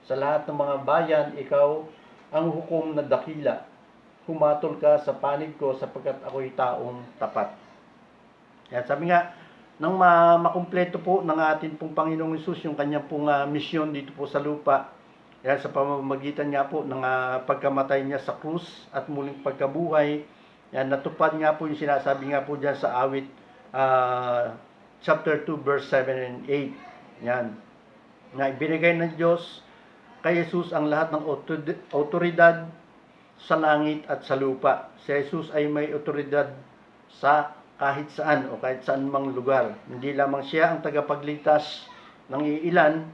D: Sa lahat ng mga bayan, ikaw ang hukom na dakila. Humatol ka sa panig ko sapagkat ako'y taong tapat. Yan, sabi nga, nang makumpleto po ng ating pong Panginoong Hesus yung kanyang pong misyon dito po sa lupa, yan, sa pamamagitan nga po ng pagkamatay niya sa krus at muling pagkabuhay, yan, natupad nga po yung sinasabi nga po dyan sa Awit, chapter 2, verse 7 and 8. Yan, na ibinigay ng Diyos kay Jesus ang lahat ng autoridad sa langit at sa lupa. Si Jesus ay may autoridad sa kahit saan o kahit saan mang lugar. Hindi lamang siya ang tagapagligtas ng iilan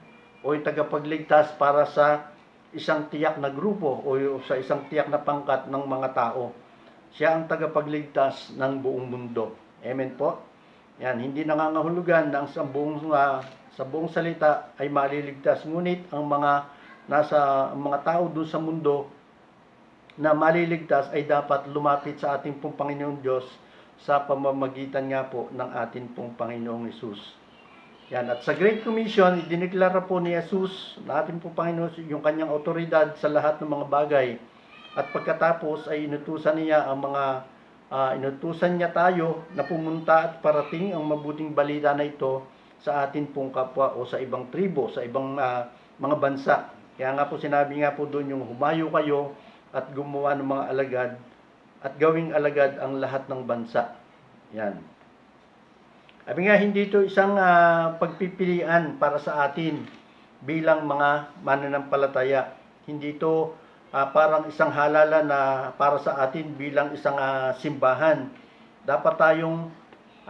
D: o yung tagapagligtas para sa isang tiyak na grupo o sa isang tiyak na pangkat ng mga tao. Siya ang tagapagligtas ng buong mundo. Amen po. Yan, hindi nangangahulugan na sa buong salita ay maliligtas. Ngunit ang mga tao doon sa mundo na maliligtas ay dapat lumapit sa ating pong Panginoon Diyos sa pamamagitan nga po ng ating pong Panginoong Hesus. Yan, at sa Great Commission, idineklara po ni Jesus na ating pong Panginoon yung kanyang autoridad sa lahat ng mga bagay. At pagkatapos ay inutusan niya tayo na pumunta at parating ang mabuting balita na ito sa atin pong kapwa o sa ibang tribo, sa ibang mga bansa. Kaya nga po sinabi nga po doon yung humayo kayo at gumawa ng mga alagad at gawing alagad ang lahat ng bansa. Yan. Sabi nga, hindi ito isang pagpipilian para sa atin bilang mga mananampalataya. Hindi ito parang isang halala na para sa atin bilang isang simbahan. Dapat tayong,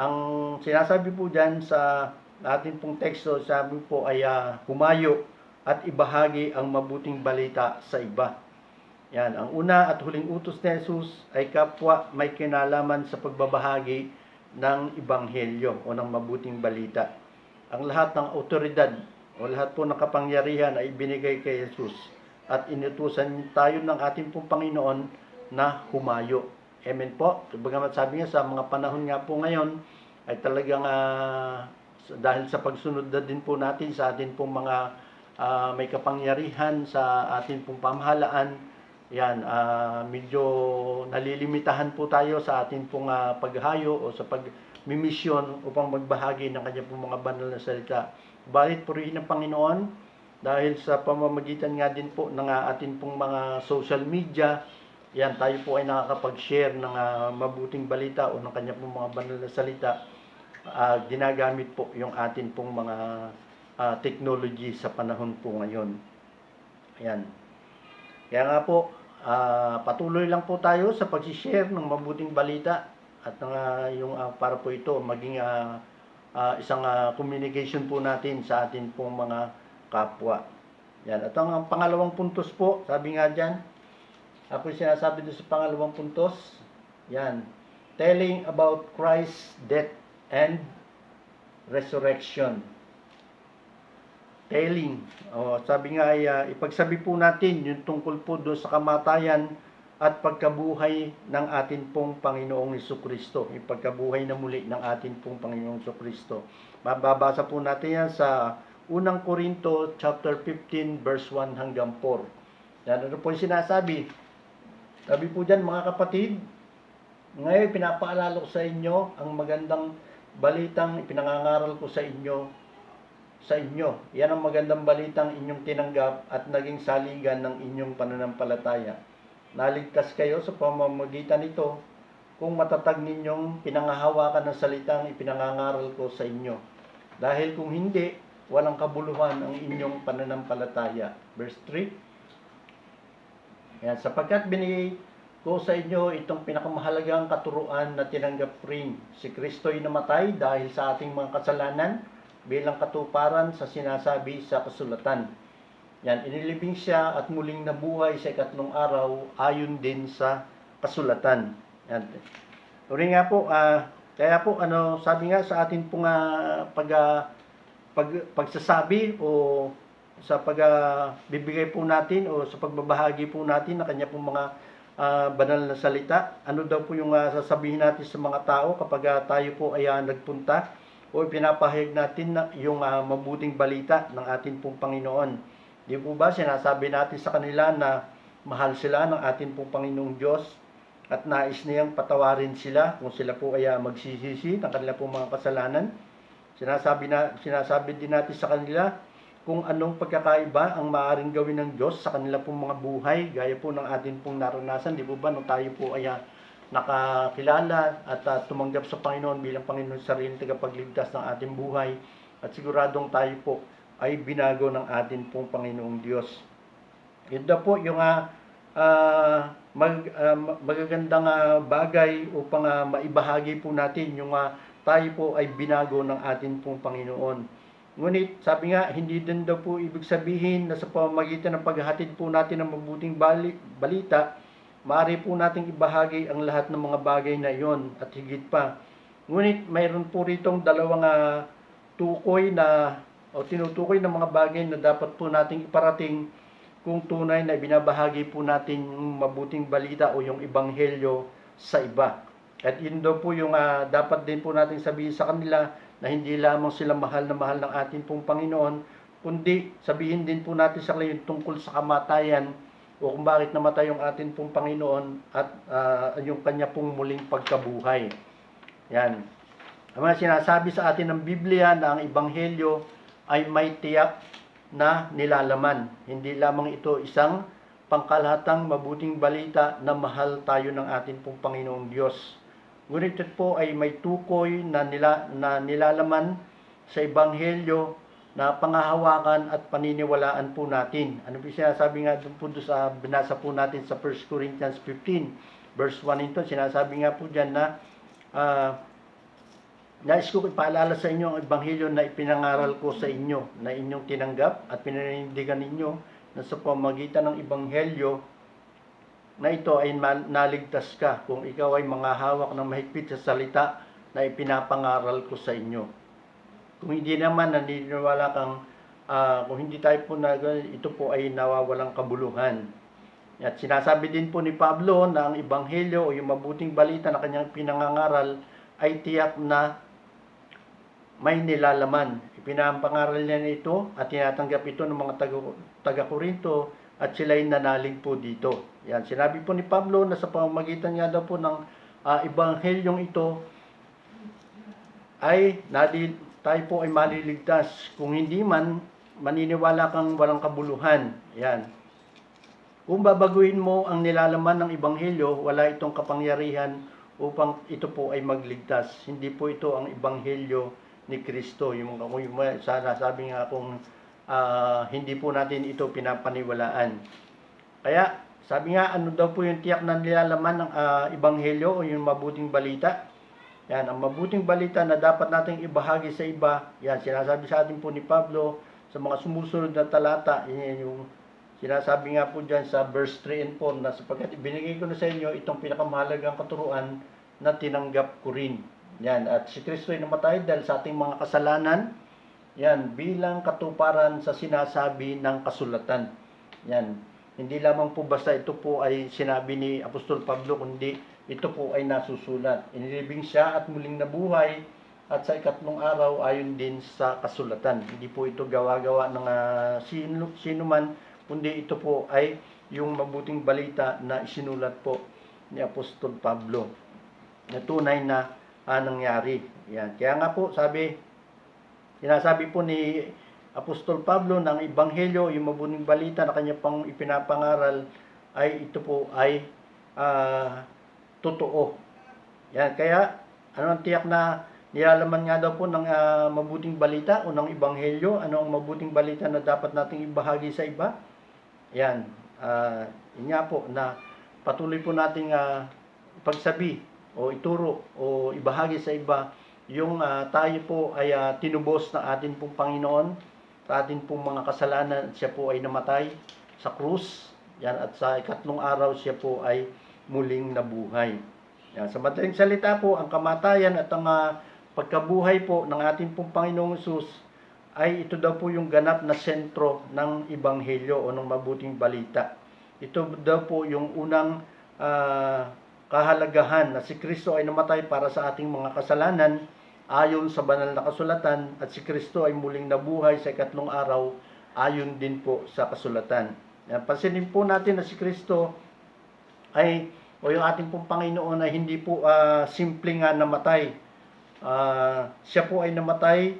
D: ang sinasabi po dyan sa ating pong teksto, sabi po ay humayo at ibahagi ang mabuting balita sa iba. Yan, ang una at huling utos ni Jesus ay kapwa may kinalaman sa pagbabahagi ng Ebanghelyo o ng mabuting balita. Ang lahat ng autoridad o lahat po ng kapangyarihan ay ibinigay kay Jesus at inutusan tayo ng ating pong Panginoon na humayo. Amen po. Bagamat sabi niya sa mga panahon nga po ngayon ay talagang dahil sa pagsunod na din po natin sa ating pong mga may kapangyarihan sa ating pong pamahalaan, yan, medyo nalilimitahan po tayo sa ating pong paghayo o sa pagmimisyon upang magbahagi ng kanyang pong mga banal na salita. Balit purihin ng Panginoon dahil sa pamamagitan nga din po ng ating pong mga social media, yan, tayo po ay nakakapag-share ng mabuting balita o ng kanyang pong mga banal na salita. Ginagamit po yung ating pong mga technology sa panahon po ngayon. Yan. Kaya nga po, patuloy lang po tayo sa pag-share ng mabuting balita at yung para po ito maging isang communication po natin sa atin pong mga kapwa. Yan. At ang pangalawang puntos po, sabi nga dyan, ako yung sinasabi doon sa pangalawang puntos, yan, telling about Christ's death and resurrection. Telling. Sabi nga ay ipagsabi po natin yung tungkol po doon sa kamatayan at pagkabuhay ng atin pong Panginoong Jesucristo. Yung pagkabuhay na muli ng atin pong Panginoong Jesucristo. Mababasa po natin yan sa unang Korinto chapter 15 verse 1 hanggang 4. Yan, ano po yung sinasabi? Sabi po dyan, mga kapatid, ngayon pinapaalala ko sa inyo ang magandang balitang ipinangangaral ko sa inyo. Yan ang magandang balitang inyong tinanggap at naging saligan ng inyong pananampalataya. Naligtas kayo sa pamamagitan nito kung matatag ninyong pinangahawakan ng salitang ipinangangaral ko sa inyo. Dahil kung hindi, walang kabuluhan ang inyong pananampalataya. Verse 3. Yan, sapagkat binigay ko sa inyo itong pinakamahalagang katuruan na tinanggap rin. Si Kristo'y namatay dahil sa ating mga kasalanan bilang katuparan sa sinasabi sa kasulatan. Yan, inilibing siya at muling nabuhay sa ikatlong araw ayon din sa kasulatan. Yan. Uri nga po, Kaya po sabi nga sa atin pong pagsasabi o sa bibigay po natin o sa pagbabahagi po natin ng kanya pong mga banal na salita, ano daw po yung sasabihin natin sa mga tao kapag tayo po ay nagpunta o pinapahayag natin na yung mabuting balita ng ating pong Panginoon. Di po ba sinasabi natin sa kanila na mahal sila ng ating pong Panginoong Diyos at nais niyang patawarin sila kung sila po ay magsisisi ng kanila pong mga kasalanan? Sinasabi din natin sa kanila kung anong pagkakaiba ang maaaring gawin ng Diyos sa kanila pong mga buhay, gaya po ng atin pong naranasan, di po ba, nung tayo po ay nakakilala at tumanggap sa Panginoon bilang Panginoon sa sariling tagapagligtas ng ating buhay, at siguradong tayo po ay binago ng atin pong Panginoong Diyos. Yun daw po yung magagandang bagay upang maibahagi po natin yung tayo po ay binago ng atin pong Panginoon. Ngunit sabi nga, hindi din daw po ibig sabihin na sa pamamagitan ng paghahatid po natin ng mabuting balita, maaari po nating ibahagi ang lahat ng mga bagay na iyon at higit pa. Ngunit mayroon po ritong dalawang tinutukoy na mga bagay na dapat po nating iparating kung tunay na binabahagi po natin yung mabuting balita o yung ebanghelyo sa iba. At yun daw po yung dapat din po nating sabihin sa kanila, na hindi lamang sila mahal na mahal ng ating pong Panginoon, kundi sabihin din po natin sa kanila yung tungkol sa kamatayan o kung bakit namatay yung ating pong Panginoon at yung kanya pong muling pagkabuhay. Yan. Ang mga sinasabi sa atin ng Biblia na ang ebanghelyo ay may tiyak na nilalaman. Hindi lamang ito isang pangkalahatang mabuting balita na mahal tayo ng ating pong Panginoong Diyos. Ngunit ito po ay may tukoy na nilalaman sa ebanghelyo na pangahawakan at paniniwalaan po natin. Ano po sinasabi nga doon po sa binasa po natin sa 1 Corinthians 15 verse 1 ito, sinasabi nga po diyan na nais ko ipaalala sa inyo ang ebanghelyo na ipinangaral ko sa inyo, na inyong tinanggap at pinanindigan ninyo, na sa pamamagitan ng ebanghelyo na ito ay naligtas ka kung ikaw ay mangahawak ng mahigpit sa salita na ipinapangaral ko sa inyo. Kung hindi naman naniniwala kang kung hindi tayo po ito po ay nawawalang kabuluhan. At sinasabi din po ni Pablo na ang ebanghelyo o yung mabuting balita na kanyang pinangangaral ay tiyak na may nilalaman. Ipinapangaral niya ito at tinatanggap ito ng mga taga-Korinto at sila'y nanalig po dito. Yan, sinabi po ni Pablo na sa pamamagitan nga daw po ng ebanghelyong ito ay tayo po ay maliligtas. Kung hindi man, maniniwala kang walang kabuluhan. Yan. Kung babaguhin mo ang nilalaman ng ebanghelyo, wala itong kapangyarihan upang ito po ay magligtas. Hindi po ito ang ebanghelyo ni Kristo. Yung sabi nga kung hindi po natin ito pinapaniwalaan. Kaya, sabi nga, ano daw po yung tiyak na nilalaman ng ebanghelyo o yung mabuting balita? Yan, ang mabuting balita na dapat nating ibahagi sa iba, yan, sinasabi sa atin po ni Pablo sa mga sumusunod na talata, yan yung sinasabi nga po dyan sa verse 3 and 4, na sapagkat ibinigay ko na sa inyo itong pinakamahalagang katuruan na tinanggap ko rin. Yan, at si Kristo ay namatay dahil sa ating mga kasalanan, yan, bilang katuparan sa sinasabi ng kasulatan. Yan, hindi lamang po basta ito po ay sinabi ni Apostol Pablo, kundi ito po ay nasusulat. Inilibing siya at muling nabuhay at sa ikatlong araw ayon din sa kasulatan. Hindi po ito gawa-gawa ng sino man, kundi ito po ay yung mabuting balita na isinulat po ni Apostol Pablo na tunay na nangyari. Yan. Kaya nga po sinasabi po ni Apostol Pablo ng ebanghelyo, yung mabuting balita na kanya pang ipinapangaral, ay ito po ay totoo. Yan, kaya ano ang tiyak na nilalaman nga daw po ng mabuting balita o ng ebanghelyo? Ano ang mabuting balita na dapat nating ibahagi sa iba? Yan, yun nga po na patuloy po nating pagsabi o ituro o ibahagi sa iba yung tayo po ay tinubos ng atin pong Panginoon sa atin pong mga kasalanan at siya po ay namatay sa krus. Yan, at sa ikatlong araw siya po ay muling nabuhay. Yan, sa madaling salita po, ang kamatayan at ang pagkabuhay po ng ating pong Panginoong Hesus ay ito daw po yung ganap na sentro ng Ebanghelyo o ng mabuting balita. Ito daw po yung unang kahalagahan na si Kristo ay namatay para sa ating mga kasalanan ayon sa banal na kasulatan at si Kristo ay muling nabuhay sa ikatlong araw ayon din po sa kasulatan. Yan, pansinin po natin na si Kristo ay o yung ating pong Panginoon ay hindi po simple nga namatay. Siya po ay namatay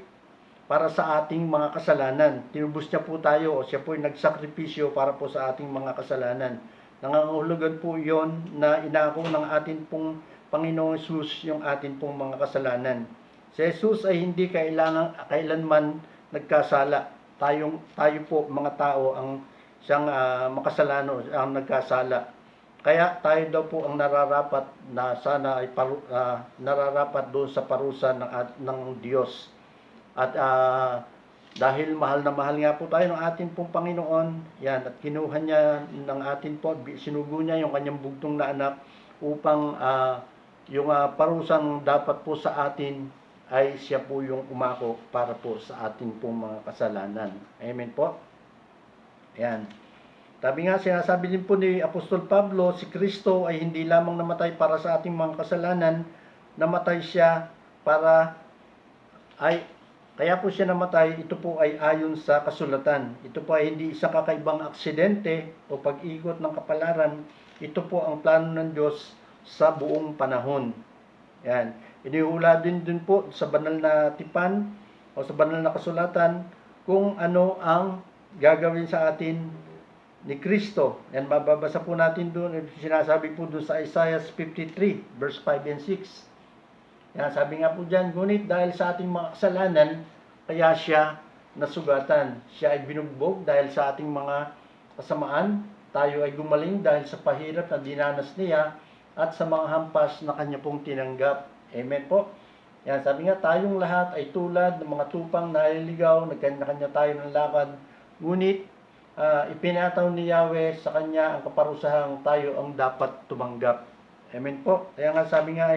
D: para sa ating mga kasalanan. Tinubos niya po tayo o siya po ay nagsakripisyo para po sa ating mga kasalanan. Nangangahulugan po yon na inako ng ating pong Panginoong Hesus yung ating pong mga kasalanan. Si Jesus ay hindi kailanman nagkasala. Tayo po mga tao ang siyang makasalano, ang nagkasala. Kaya tayo daw po ang nararapat na sana ay nararapat doon sa parusa ng Diyos. At dahil mahal na mahal nga po tayo ng ating pong Panginoon, yan, at kinuha niya ng atin po, sinugo niya yung kanyang bugtong na anak upang yung parusang dapat po sa atin ay siya po yung umako para po sa ating pong mga kasalanan. Amen po. Yan. Sabi nga, sinasabi din po ni Apostol Pablo, si Kristo ay hindi lamang namatay para sa ating mga kasalanan, namatay siya kaya po siya namatay, ito po ay ayon sa kasulatan. Ito po ay hindi isang kakaibang aksidente o pag-ikot ng kapalaran. Ito po ang plano ng Diyos sa buong panahon. Yan. Inihula din po sa banal na tipan o sa banal na kasulatan kung ano ang gagawin sa atin ni Kristo. Yan, mababasa po natin doon, sinasabi po doon sa Isaiah 53, verse 5 and 6. Yan, sabi nga po dyan, ngunit dahil sa ating mga kasalanan, kaya siya nasugatan. Siya ay binugbog dahil sa ating mga kasamaan. Tayo ay gumaling dahil sa pahirap na dinanas niya at sa mga hampas na kanya pong tinanggap. Amen po. Yan, sabi nga, tayong lahat ay tulad ng mga tupang naliligaw, nagkanya-kanya tayo ng lakad. Ngunit, ipinataw ni Yahweh sa kanya ang kaparusahang tayo ang dapat tumanggap. Amen po. Kaya nga sabi nga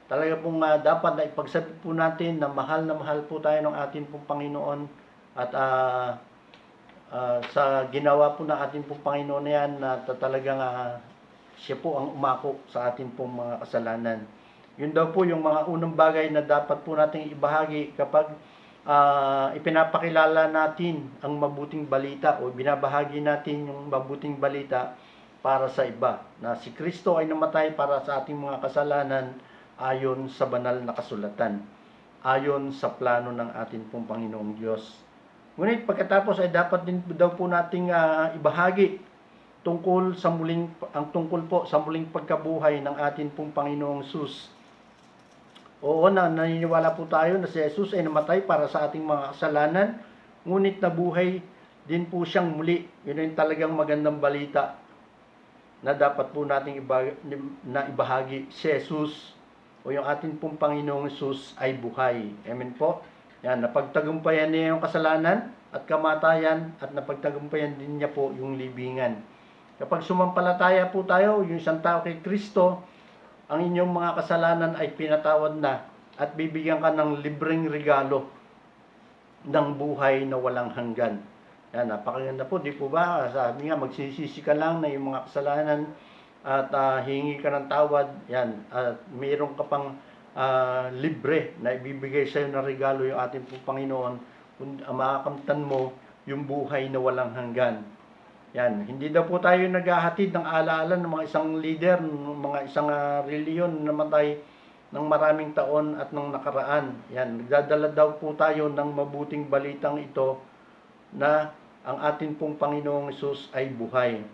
D: talaga pong dapat na ipagsabi po natin na mahal po tayo ng ating pong Panginoon at sa ginawa po ng ating pong Panginoon na yan na talagang siya po ang umako sa ating pong mga kasalanan. Yun daw po yung mga unang bagay na dapat po nating ibahagi kapag ipinapakilala natin ang mabuting balita o binabahagi natin yung mabuting balita para sa iba na si Kristo ay namatay para sa ating mga kasalanan ayon sa banal na kasulatan, ayon sa plano ng ating pong Panginoong Diyos. Ngunit pagkatapos ay dapat din daw po nating ibahagi tungkol po sa muling pagkabuhay ng ating pong Panginoong Hesus. Oo, naniniwala po tayo na si Jesus ay namatay para sa ating mga kasalanan, ngunit nabuhay din po siyang muli. Yun yung talagang magandang balita na dapat po nating ibahagi. Si Jesus o yung ating pong Panginoong Jesus ay buhay. Amen po. Yan, napagtagumpayan niya yung kasalanan at kamatayan at napagtagumpayan din niya po yung libingan. Kapag sumampalataya po tayo, yung isang tao kay Kristo, ang inyong mga kasalanan ay pinatawad na at bibigyan ka ng libreng regalo ng buhay na walang hanggan. Yan, napakaganda po, di po ba? Sabi nga, magsisisi ka lang na yung mga kasalanan at hingi ka ng tawad. Yan, at mayroon ka pang libre na ibibigay sa iyo na regalo yung ating Panginoon kung makakamtan mo yung buhay na walang hanggan. Yan, hindi daw po tayo naghahatid ng alaala ng mga isang leader, ng mga isang reliyon na namatay ng maraming taon at ng nakaraan. Yan, nagdadala daw po tayo ng mabuting balitang ito na ang ating pong Panginoong Hesus ay buhay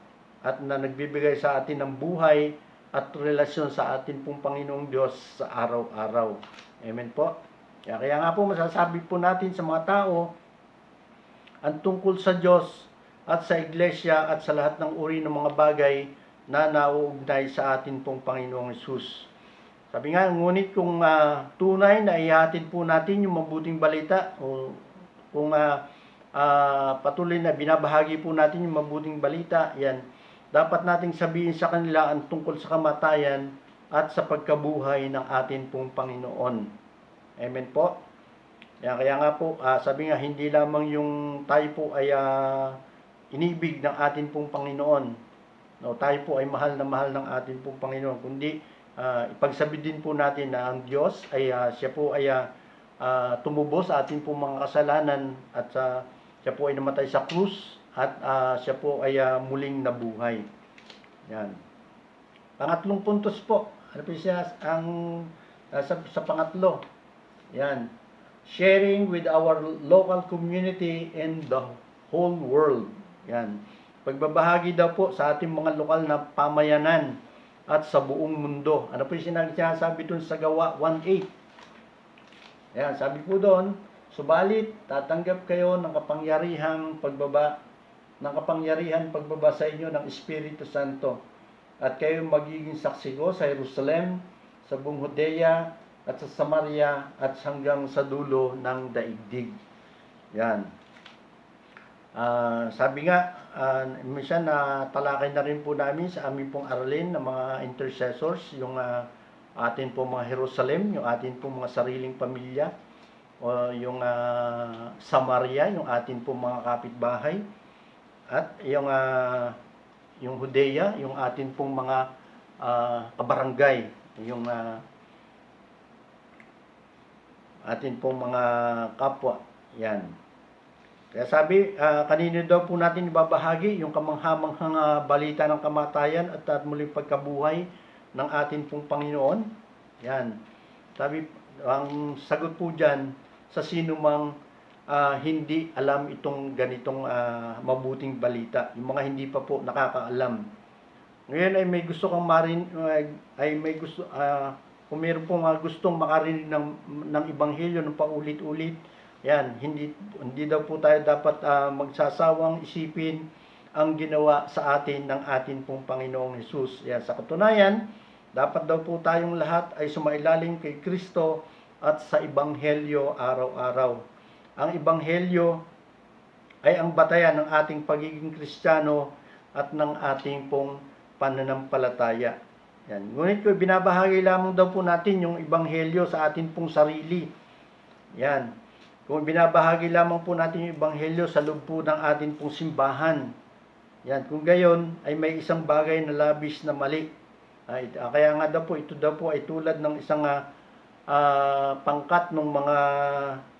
D: at na nagbibigay sa atin ng buhay at relasyon sa ating pong Panginoong Diyos sa araw-araw. Amen po. Kaya nga po masasabi po natin sa mga tao ang tungkol sa Diyos at sa iglesia at sa lahat ng uri ng mga bagay na nauugnay sa atin pong Panginoong Hesus. Sabi nga, ngunit kung tunay na ihatid po natin yung mabuting balita o kung patuloy na binabahagi po natin yung mabuting balita, yan, dapat nating sabihin sa kanila ang tungkol sa kamatayan at sa pagkabuhay ng atin pong Panginoon. Amen po. Kaya nga po, sabi nga, hindi lamang yung tayo po ay inibig ng atin pong Panginoon. No, tayo po ay mahal ng atin pong Panginoon, kundi ipagsabi din po natin na ang Diyos ay siya po ay tumubos sa atin pong mga kasalanan at siya po ay namatay sa krus at siya po ay muling nabuhay. Yan. Pangatlong puntos po. Ano po siya ang sa pangatlo? Yan. Sharing with our local community and the whole world. Yan. Pagbabahagi daw po sa ating mga lokal na pamayanan at sa buong mundo. Ano po yung sinasabi doon sa Gawa 1:8? Yan, sabi po doon, subalit tatanggap kayo ng kapangyarihan pagbaba sa inyo ng Espiritu Santo. At kayo magiging saksi ko sa Jerusalem, sa buong Judea, at sa Samaria, at hanggang sa dulo ng daigdig. Yan. Sabi nga, minsan talakay na rin po namin sa aming pong aralin ng mga intercessors, yung atin pong mga Jerusalem, yung atin pong mga sariling pamilya, o yung Samaria, yung atin pong mga kapitbahay, at yung Judea, yung atin pong mga kabarangay, yung atin pong mga kapwa. Yan. Kaya sabi, kanino daw po natin ibabahagi yung kamanghamanghang balita ng kamatayan at muling pagkabuhay ng atin pong Panginoon? Yan. Sabi, ang sagot po dyan, sa sino mang hindi alam itong ganitong mabuting balita, yung mga hindi pa po nakakaalam. Ngayon ay may gusto kang kung meron pong gustong makarinig ng Ebanghelyo ng paulit-ulit, yan, hindi daw po tayo dapat magsasawang isipin ang ginawa sa atin ng atin pong Panginoong Hesus. Yan, sa katunayan, dapat daw po tayong lahat ay sumailalim kay Kristo at sa Ebanghelyo araw-araw. Ang Ebanghelyo ay ang batayan ng ating pagiging Kristiyano at ng ating pong pananampalataya. Yan. Ngunit kung binabahagi lamang daw po natin yung Ebanghelyo sa atin pong sarili. Yan. Kung binabahagi lamang po natin yung Ebanghelyo sa loob po ng atin pong simbahan. Yan. Kung gayon ay may isang bagay na labis na mali. Kaya nga daw po, ito daw po ay tulad ng isang pangkat ng mga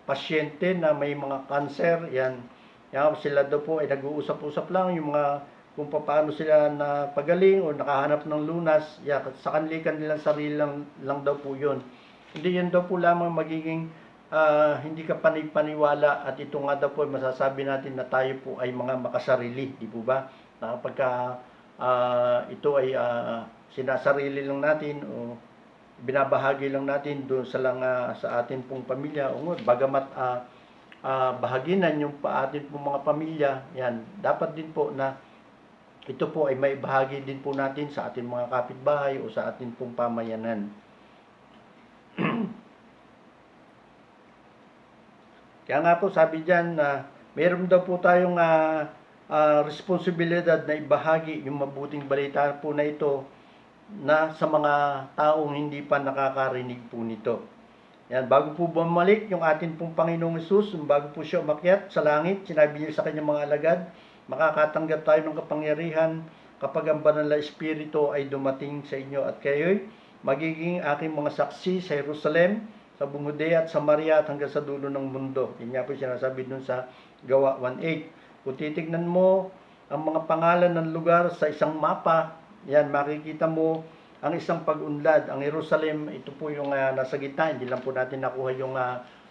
D: pasyente na may mga cancer. Yan. Yan, sila daw po ay nag-uusap-usap lang yung mga kung paano sila na pagaling o nakahanap ng lunas, sa kanilang sarili lang daw po yun. Hindi yan daw po lamang magiging hindi ka paniwala at ito nga daw po masasabi natin na tayo po ay mga makasarili, di po ba? Kapag ito ay sinasarili lang natin o binabahagi lang natin doon sa atin pong pamilya, o bagamat bahaginan yung atin pong mga pamilya, yan, dapat din po na ito po ay may bahagi din po natin sa ating mga kapitbahay o sa ating pong pamayanan. Kaya nga po sabi dyan na meron daw po tayong responsibilidad na ibahagi yung mabuting balita po na ito na sa mga taong hindi pa nakakarinig po nito. Yan, bago po bumalik yung ating pong Panginoong Hesus, bago po siya umakyat sa langit, sinabi niya sa kanyang mga alagad, makakatanggap tayo ng kapangyarihan kapag ang banal na Espiritu ay dumating sa inyo at kayo'y magiging aking mga saksi sa Jerusalem, sa buong Judea at Samaria at hanggang sa dulo ng mundo. Yan nga po sinasabi dun sa Gawa 1:8. Kung titignan mo ang mga pangalan ng lugar sa isang mapa, yan, makikita mo ang isang pag-unlad. Ang Jerusalem, ito po yung nasa gitna. Hindi lang po natin nakuha yung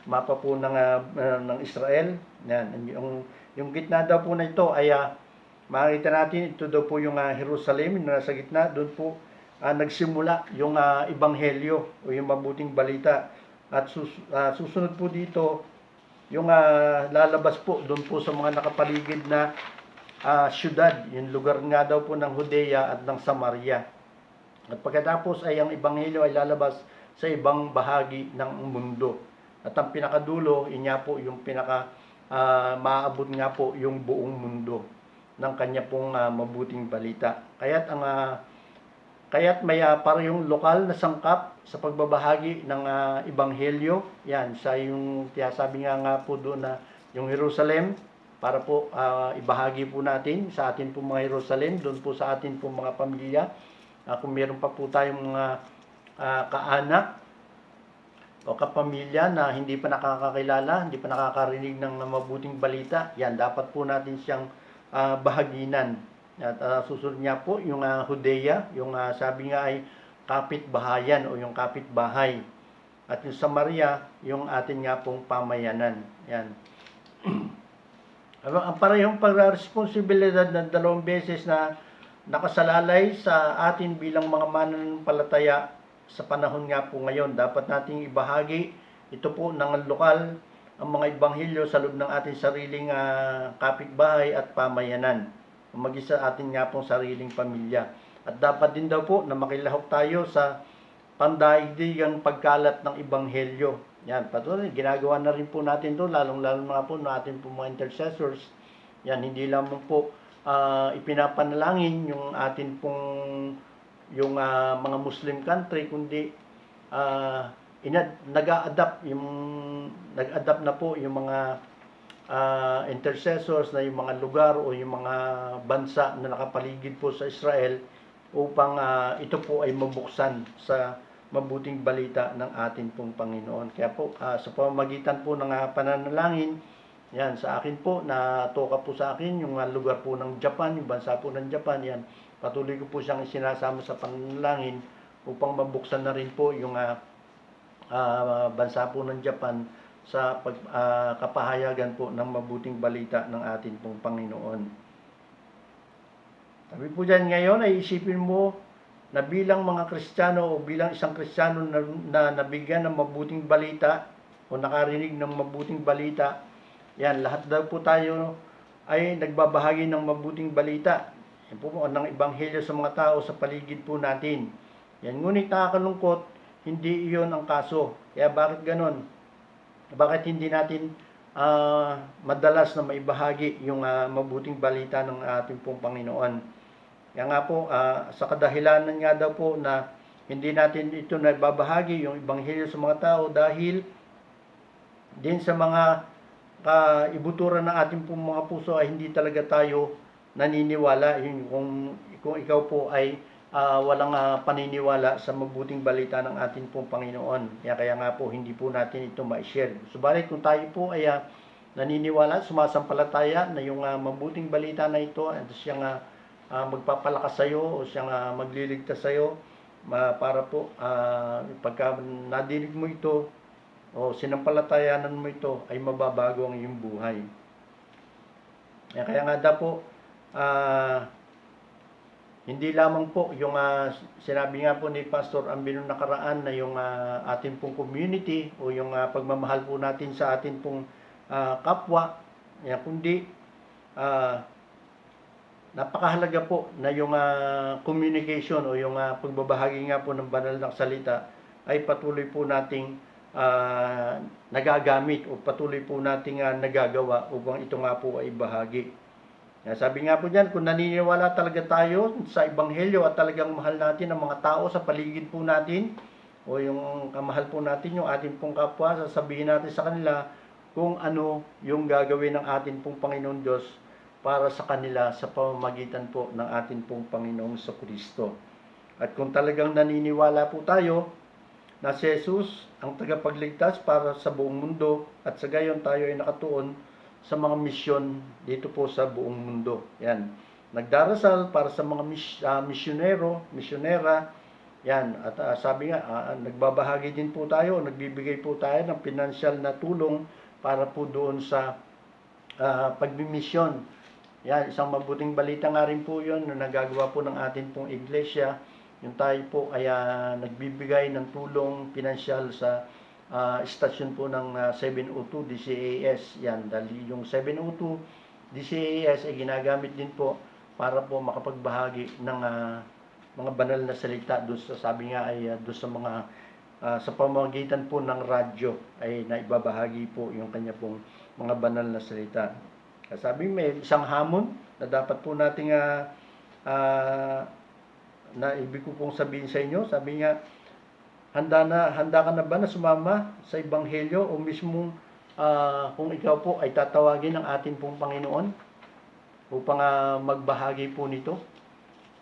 D: mapa po ng Israel. Yan, yung gitna daw po na ito ay makikita natin, ito daw po yung Jerusalem na nasa gitna. Doon po nagsimula yung Ebanghelyo o yung mabuting balita. At susunod po dito, yung lalabas po doon po sa mga nakapaligid na syudad, yung lugar nga daw po ng Judea at ng Samaria. At pagkatapos ay ang Ebanghelyo ay lalabas sa ibang bahagi ng mundo. At ang pinakadulo, inya po yung maabot nga po yung buong mundo. ng kanya pong mabuting balita. Kaya't may parehong lokal na sangkap sa pagbabahagi ng ebanghelyo. Yan, sa yung sabi nga po doon na yung Jerusalem, para po ibahagi po natin sa atin po mga Jerusalem, doon po sa atin po mga pamilya. Kung meron pa po tayong mga kaanak o kapamilya na hindi pa nakakakilala, hindi pa nakakarinig ng mabuting balita, yan, dapat po natin siyang bahaginan. At susunod niya po yung Judea, yung sabi nga ay kapitbahayan o yung kapitbahay. At yung Samaria, yung atin nga pong pamayanan. Yan. Ang parehong pagresponsibilidad ng dalawang beses na nakasalalay sa atin bilang mga mananampalataya sa panahon nga po ngayon. Dapat nating ibahagi ito po ng lokal ang mga ebanghelyo sa loob ng ating sariling kapitbahay at pamayanan. Maging sa atin nga pong sariling pamilya. At dapat din daw po na makilahok tayo sa pandaigdigang pagkalat ng ebanghelyo. Yan, patuloy, ginagawa na rin po natin ito, lalong-lalo na po natin po mga intercessors. Yan, hindi lamang po ipinapanalangin yung atin pong yung mga Muslim country, kundi nag-a-adapt na po yung mga intercessors na yung mga lugar o yung mga bansa na nakapaligid po sa Israel upang ito po ay mabuksan sa mabuting balita ng atin pong Panginoon. Kaya po sa pamamagitan po ng pananalangin, yan, sa akin po, natoka po sa akin yung lugar po ng Japan, yung bansa po ng Japan, yan, patuloy ko po siyang isinasama sa pananalangin upang mabuksan na rin po yung bansa po ng Japan sa kapahayagan po ng mabuting balita ng atin pong Panginoon. Sabi po dyan ngayon ay isipin mo na bilang mga Kristiyano o bilang isang Kristiyano na nabigyan ng mabuting balita o nakarinig ng mabuting balita, yan, lahat daw po tayo ay nagbabahagi ng mabuting balita. Yan po ng ebanghelyo sa mga tao sa paligid po natin. Yan, ngunit nakakalungkot, hindi iyon ang kaso. Kaya bakit ganon? Bakit hindi natin madalas na maibahagi yung mabuting balita ng ating pong Panginoon? Kaya nga po, sa kadahilanan nga daw po na hindi natin ito naibabahagi yung ebanghelyo sa mga tao dahil din sa mga kaibuturan ng ating pong mga puso ay hindi talaga tayo naniniwala. Kung ikaw po ay walang paniniwala sa mabuting balita ng ating pong Panginoon. Kaya nga po hindi po natin ito ma-share. Subalit kung tayo po ay naniniwala, sumasampalataya na yung mabuting balita na ito at siyang magpapalakas sa iyo o siyang magliligtas sa iyo para po pagka nadinig mo ito o sinampalatayanan mo ito ay mababago ang iyong buhay. Kaya nga daw po hindi lamang po yung sinabi nga po ni Pastor Ambino nakaraan na yung ating pong community o yung pagmamahal po natin sa ating pong kapwa, kundi napakahalaga po na yung communication o yung pagbabahagi nga po ng banal na salita ay patuloy po nating nagagamit o patuloy po nating nagagawa upang ito nga po ay bahagi. Sabi nga po dyan, kung naniniwala talaga tayo sa ebanghelyo at talagang mahal natin ang mga tao sa paligid po natin o yung kamahal po natin yung ating pong kapwa, sasabihin natin sa kanila kung ano yung gagawin ng ating pong Panginoon Diyos para sa kanila sa pamamagitan po ng ating pong Panginoong Kristo. At kung talagang naniniwala po tayo na si Jesus ang tagapagligtas para sa buong mundo at sa gayon tayo ay nakatuon sa mga misyon dito po sa buong mundo. Yan. Nagdarasal para sa mga misyonera. Yan. At sabi nga, nagbabahagi din po tayo, nagbibigay po tayo ng financial na tulong para po doon sa pagbimisyon. Yan, isang mabuting balita nga rin po yun na nagagawa po ng atin pong iglesia. Yung tayo po ay nagbibigay ng tulong financial sa istasyon po ng 702 DCAS. Yan, dahil yung 702 DCAS ay ginagamit din po para po makapagbahagi ng mga banal na salita doon sa sabi nga ay doon sa mga sa pamamagitan po ng radyo ay naibabahagi po yung kanya pong mga banal na salita. Sabi may isang hamon na dapat po nating na ibig ko pong sabihin sa inyo. Sabi nga, handa ka na ba na sumama sa Ebanghelyo o mismo kung ikaw po ay tatawagin ng ating pong Panginoon upang magbahagi po nito?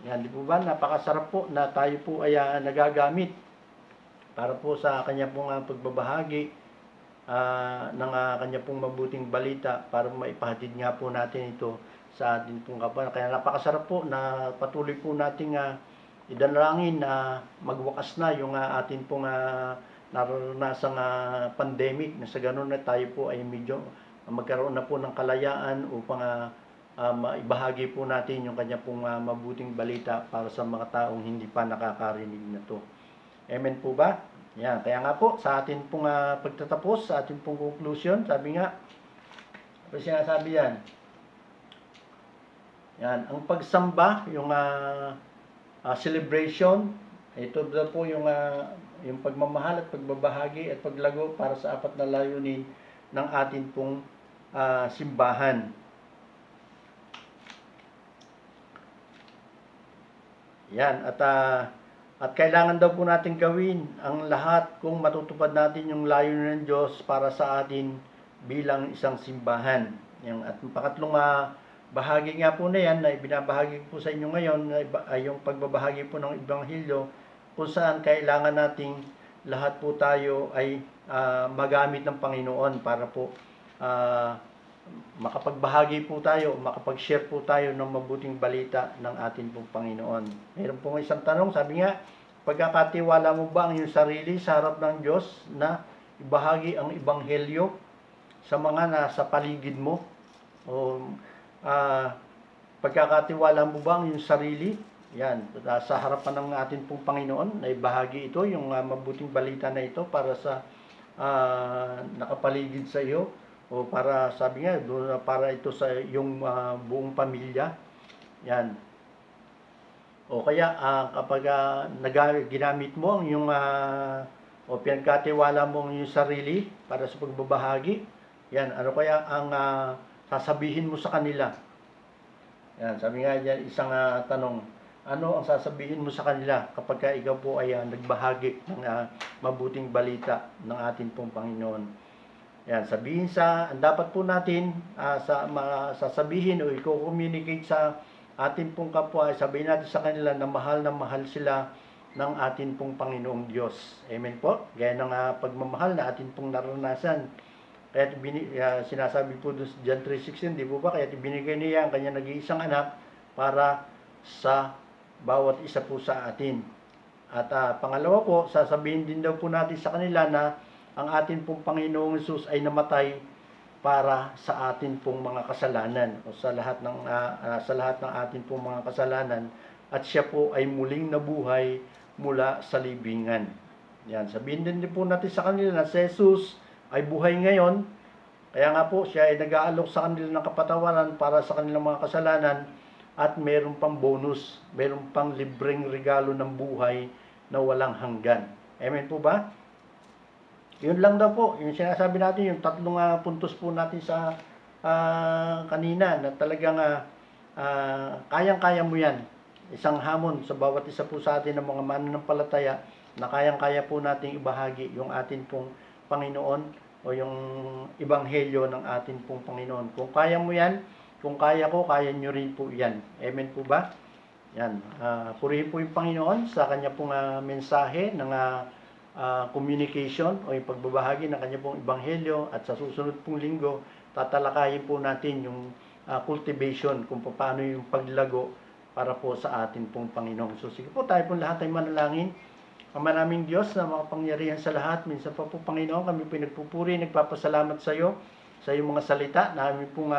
D: Yan, di po ba? Napakasarap po na tayo po ay nagagamit para po sa kanya pong pagbabahagi ng kanya pong mabuting balita para maipahatid nga po natin ito sa ating pong kapwa. Kaya napakasarap po na patuloy po nating idalangin na magwakas na yung ating pong naranasang pandemic, na sa ganun na tayo po ay medyo magkaroon na po ng kalayaan upang maibahagi po natin yung kanya pong mabuting balita para sa mga taong hindi pa nakakarinig na to. Amen po ba? Yan, kaya nga po sa atin pong pagtatapos, sa atin pong conclusion, sabi nga, ano sinasabi yan? Yan, ang pagsamba, yung celebration, ito na po yung pagmamahal at pagbabahagi at paglago para sa apat na layunin ng atin pong simbahan. Yan, at kailangan daw po natin gawin ang lahat kung matutupad natin yung layunin ng Diyos para sa atin bilang isang simbahan. Yan, at pangatlong bahagi nga po na yan na ibinabahagi po sa inyo ngayon ay yung pagbabahagi po ng Ebanghelyo, kung saan kailangan nating lahat po tayo ay magamit ng Panginoon para po makapagbahagi po tayo, makapag-share po tayo ng mabuting balita ng ating pong Panginoon. Mayroon po isang tanong, sabi nga, pagkakatiwala mo ba ang iyong sarili sa harap ng Diyos na ibahagi ang Ebanghelyo sa mga nasa paligid mo? O pagkakatiwala mo ba ang iyong sarili? Yan, sa harapan ng ating pong Panginoon na ibahagi ito, yung mabuting balita na ito para sa nakapaligid sa iyo, o para, sabi nga, para ito sa iyong buong pamilya. Yan. O kaya kapag ginamit mo ang iyong o pinagkatiwala mo ang iyong sarili para sa pagbabahagi, yan, ano kaya ang sasabihin mo sa kanila? Yan, sabi nga diyan, isang tanong, ano ang sasabihin mo sa kanila kapag ikaw po ay nagbahagi ng mabuting balita ng ating pong Panginoon? Yan, sabihin ang dapat po natin sasabihin o i-communicate sa ating pong kapwa, sabihin natin sa kanila na mahal sila ng ating pong Panginoong Diyos. Amen po? Gaya ng pagmamahal na ating pong naranasan. Kaya sinasabi po doon sa John 3:16, di po ba? Kaya binigay niya ang kanyang nag-iisang anak para sa bawat isa po sa atin. At pangalawa po, sasabihin din daw po natin sa kanila na ang atin pong Panginoong Hesus ay namatay para sa atin pong mga kasalanan, o sa lahat ng atin pong mga kasalanan, at siya po ay muling nabuhay mula sa libingan. Yan, sabihin din po natin sa kanila na si Jesus ay buhay ngayon, kaya nga po siya ay nag-aalok sa kanila ng kapatawaran para sa kanilang mga kasalanan, at meron pang bonus, meron pang libreng regalo ng buhay na walang hanggan. Amen po ba? Yun lang daw po, yung sinasabi natin, yung tatlong puntos po natin sa kanina, na talagang kayang-kaya mo yan. Isang hamon sa bawat isa po sa atin ng mga mananampalataya, na kayang-kaya po nating ibahagi yung atin pong Panginoon o yung Ebanghelyo ng atin pong Panginoon. Kung kaya mo yan, kung kaya ko, kaya nyo rin po yan. Amen po ba? Yan. Purihin po yung Panginoon sa kanya pong mensahe ng communication o yung pagbabahagi ng kanya pong Ebanghelyo, at sa susunod pong linggo tatalakayin po natin yung cultivation, kung paano yung paglago para po sa atin pong Panginoon. So sige po, tayo po lahat ay manalangin. Ama naming Diyos na makapangyarihan sa lahat, minsan pa po Panginoon, kami pinagpupuri, nagpapasalamat sa iyo sa iyong mga salita na kami pong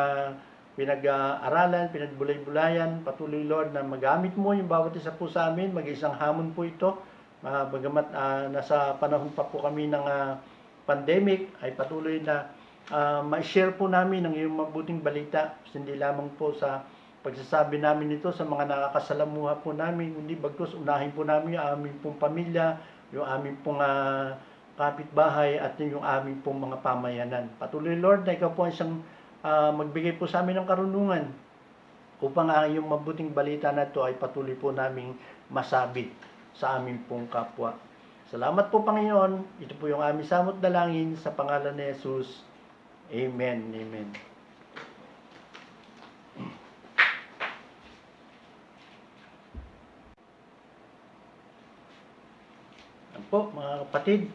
D: pinag-aralan, pinagbulay-bulayan. Patuloy Lord na magamit mo yung bawat isa po sa amin, mag-isang hamon po ito. Bagamat nasa panahon pa po kami ng pandemic, ay patuloy na ma-share po namin ang iyong mabuting balita, hindi lamang po sa pagsasabi namin ito sa mga nakakasalamuha po namin, hindi bagkus unahin po namin yung aming pong pamilya, yung aming pong kapitbahay, at yung aming pong mga pamayanan. Patuloy Lord na ikaw po isang magbigay po sa amin ng karunungan upang yung mabuting balita na ito ay patuloy po naming masabit sa aming pong kapwa. Salamat po, Panginoon. Ito po yung aming samot dalangin sa pangalan ni Jesus. Amen. Amen. Yan po, mga kapatid,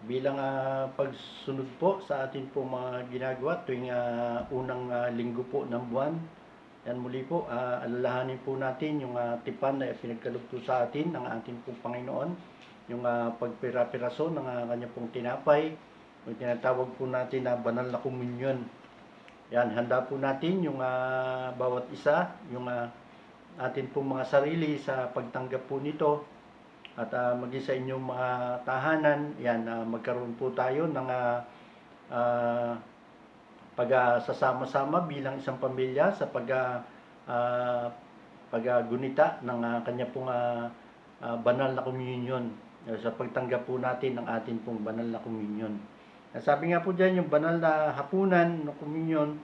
D: bilang pagsunod po sa atin po mga ginagawa tuwing unang linggo po ng buwan, yan muli po, alalahanin po natin yung tipan na pinagkalugto sa atin ng ating pong Panginoon, yung pagpira-piraso ng kanya pong tinapay, yung tinatawag po natin na banal na komunyon. Yan, handa po natin yung bawat isa, yung atin pong mga sarili sa pagtanggap po nito. At maging sa inyong mga tahanan, yan, magkaroon po tayo ng pagsasama-sama bilang isang pamilya sa paggunita ng kanya pong banal na komunyon, sa pagtanggap po natin ng atin pong banal na komunyon. Sabi nga po dyan, yung banal na hapunan ng komunyon,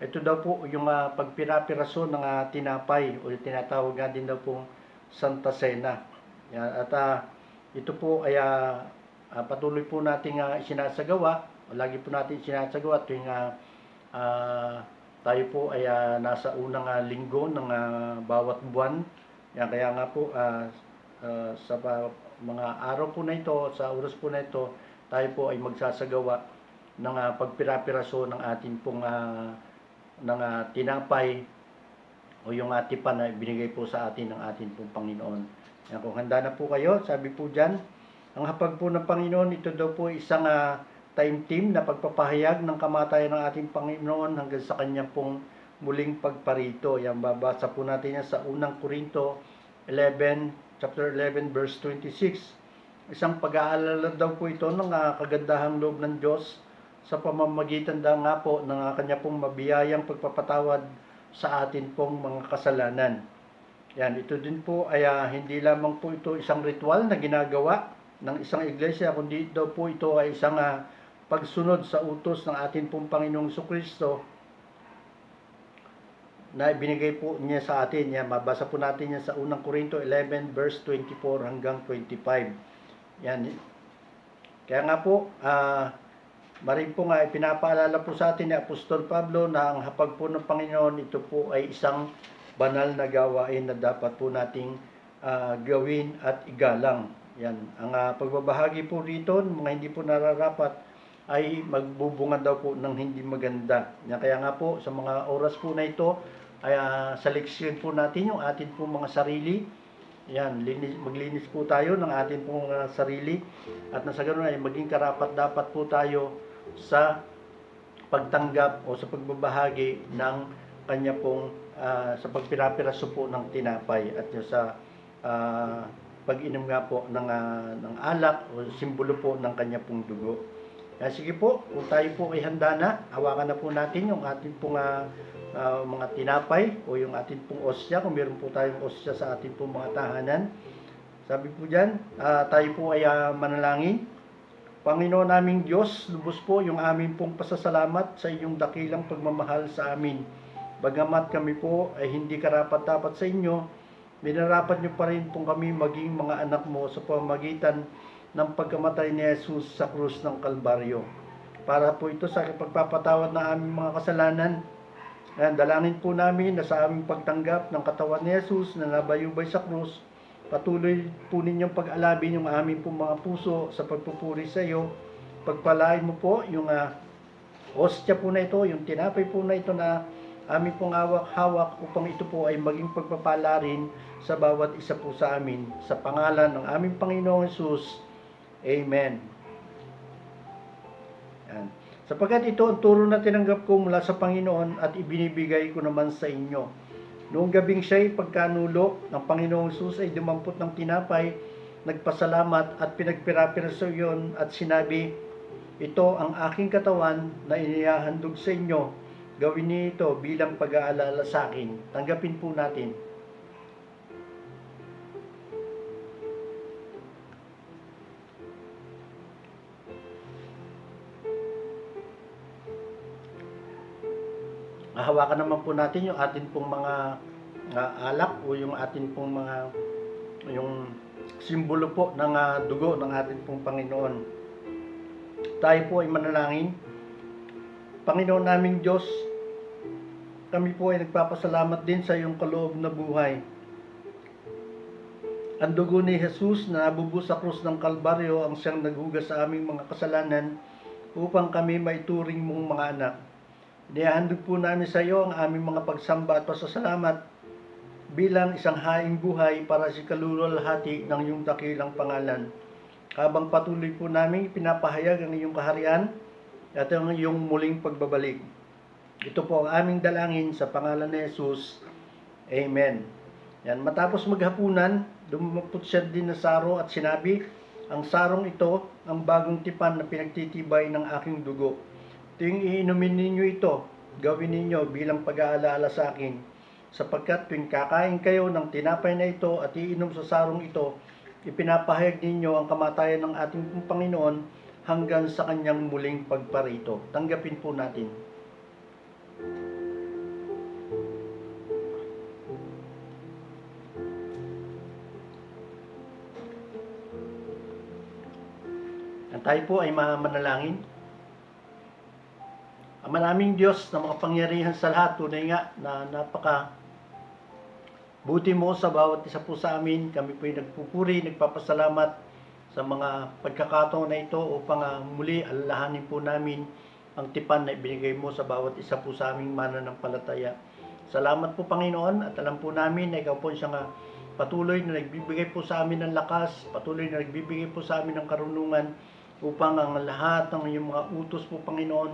D: ito daw po yung pagpira-piraso ng tinapay o tinatawag nga din daw pong Santa Cena. Yan, at ito po ay patuloy po nating isinasagawa, lagi po natin isinasagawa tuwing tayo po ay nasa unang linggo ng bawat buwan. Yan, kaya nga po sa mga araw po na ito, sa oras po na ito, tayo po ay magsasagawa ng pagpira-piraso ng ating pong ng tinapay o yung tipan na binigay po sa atin ng ating pong Panginoon. Yan, kung handa na po kayo, sabi po dyan, ang hapag po ng Panginoon, ito daw po isang taimtim na pagpapahayag ng kamatayan ng ating Panginoon hanggang sa kanyang pong muling pagparito. Yan, babasa po natin yan sa unang Korinto 11, chapter 11, verse 26. Isang pag-aalala daw po ito ng kagandahang loob ng Diyos sa pamamagitan daw nga po ng kanya pong mabiyayang pagpapatawad sa atin pong mga kasalanan. Yan, ito din po ay hindi lamang po ito isang ritual na ginagawa ng isang iglesia, kundi daw po ito ay isang pagsunod sa utos ng ating pong Panginoong Jesucristo na ibinigay po niya sa atin. Yan, mabasa po natin yan sa unang Korinto 11 verse 24 hanggang 25. Yan. Kaya nga po, maring po nga ipinapaalala po sa atin ni Apostol Pablo na ang hapag po ng Panginoon, ito po ay isang banal na gawain na dapat po nating gawin at igalang. Yan. Ang pagbabahagi po rito, mga hindi po nararapat, ay magbubunga daw po ng hindi maganda. Yan. Kaya nga po, sa mga oras po na ito, ay seleksyon po natin yung atin po mga sarili. Yan, maglinis po tayo ng atin po mga sarili. At nasa ganoon ay maging karapat dapat po tayo sa pagtanggap o sa pagbabahagi ng kanya pong sa pagpirapiraso po ng tinapay at sa pag-inom nga po ng alak o simbolo po ng kanya pong dugo. Sige po, kung tayo po ay handa na, hawakan na po natin yung ating pong mga tinapay o yung ating pong osya, kung meron po tayong osya sa ating pong mga tahanan. Sabi po dyan, tayo po ay manalangin. Panginoon naming Diyos, lubos po yung aming pong pasasalamat sa iyong dakilang pagmamahal sa amin. Bagamat kami po ay hindi karapat-dapat sa inyo, minarapat nyo pa rin pong kami maging mga anak mo sa pamamagitan ng pagkamatay ni Jesus sa krus ng Kalbaryo. Para po ito sa pagpapatawad ng aming mga kasalanan. Dalangin po namin na sa aming pagtanggap ng katawan ni Jesus na nabayubay sa krus, patuloy po ninyong pag-alabin yung aming pong mga puso sa pagpupuri sa iyo. Pagpalain mo po yung hostya po na ito, yung tinapay po na ito na aming pong hawak upang ito po ay maging pagpapala rin sa bawat isa po sa amin. Sa pangalan ng aming Panginoong Jesus. Amen. Yan. Sapagkat ito ang turo na tinanggap ko mula sa Panginoon at ibinibigay ko naman sa inyo. Noong gabing siya'y pagkanulo ng Panginoong Jesus ay dumampot ng tinapay, nagpasalamat at pinagpirapiraso yun at sinabi, ito ang aking katawan na inihahandog sa inyo. Gawin niyo ito bilang pag-aalala sa akin. Tanggapin po natin. hawakan naman po natin yung atin pong mga alak o yung atin pong mga yung simbolo po ng dugo ng ating pong Panginoon. Tayo po ay manalangin. Panginoon naming Diyos, kami po ay nagpapasalamat din sa iyong kaloob na buhay. Ang dugo ni Jesus na nabubuhos sa krus ng Kalbaryo ang siyang naghugas sa aming mga kasalanan upang kami maituring mong mga anak. Inihahandog po namin sa iyo ang aming mga pagsamba at pasasalamat bilang isang haing buhay para sa kaluluwalhati ng iyong dakilang pangalan. Habang patuloy po namin pinapahayag ang iyong kaharian at ang iyong muling pagbabalik. Ito po ang aming dalangin sa pangalan ni Jesus. Amen. Yan, matapos maghapunan, dumapot siya din na saro at sinabi, ang sarong ito ang bagong tipan na pinagtitibay ng aking dugo. Tuwing iinumin ninyo ito, gawin ninyo bilang pag-aalala sa akin. Sapagkat tuwing kakain kayo ng tinapay na ito at iinom sa sarong ito, ipinapahayag ninyo ang kamatayan ng ating Panginoon hanggang sa kanyang muling pagparito. Tanggapin po natin. At tayo po ay manalangin. Ang maraming Diyos na makapangyarihan sa lahat, tunay nga na buti mo sa bawat isa po sa amin. Kami po ay nagpupuri, nagpapasalamat sa mga pagkakataon na ito upang muli alalahanin po namin ang tipan na ibinigay mo sa bawat isa po sa aming mananampalataya. Salamat po Panginoon at alam po namin na ikaw po siyang patuloy na nagbibigay po sa amin ng lakas, patuloy na nagbibigay po sa amin ng karunungan upang ang lahat ng iyong mga utos po Panginoon,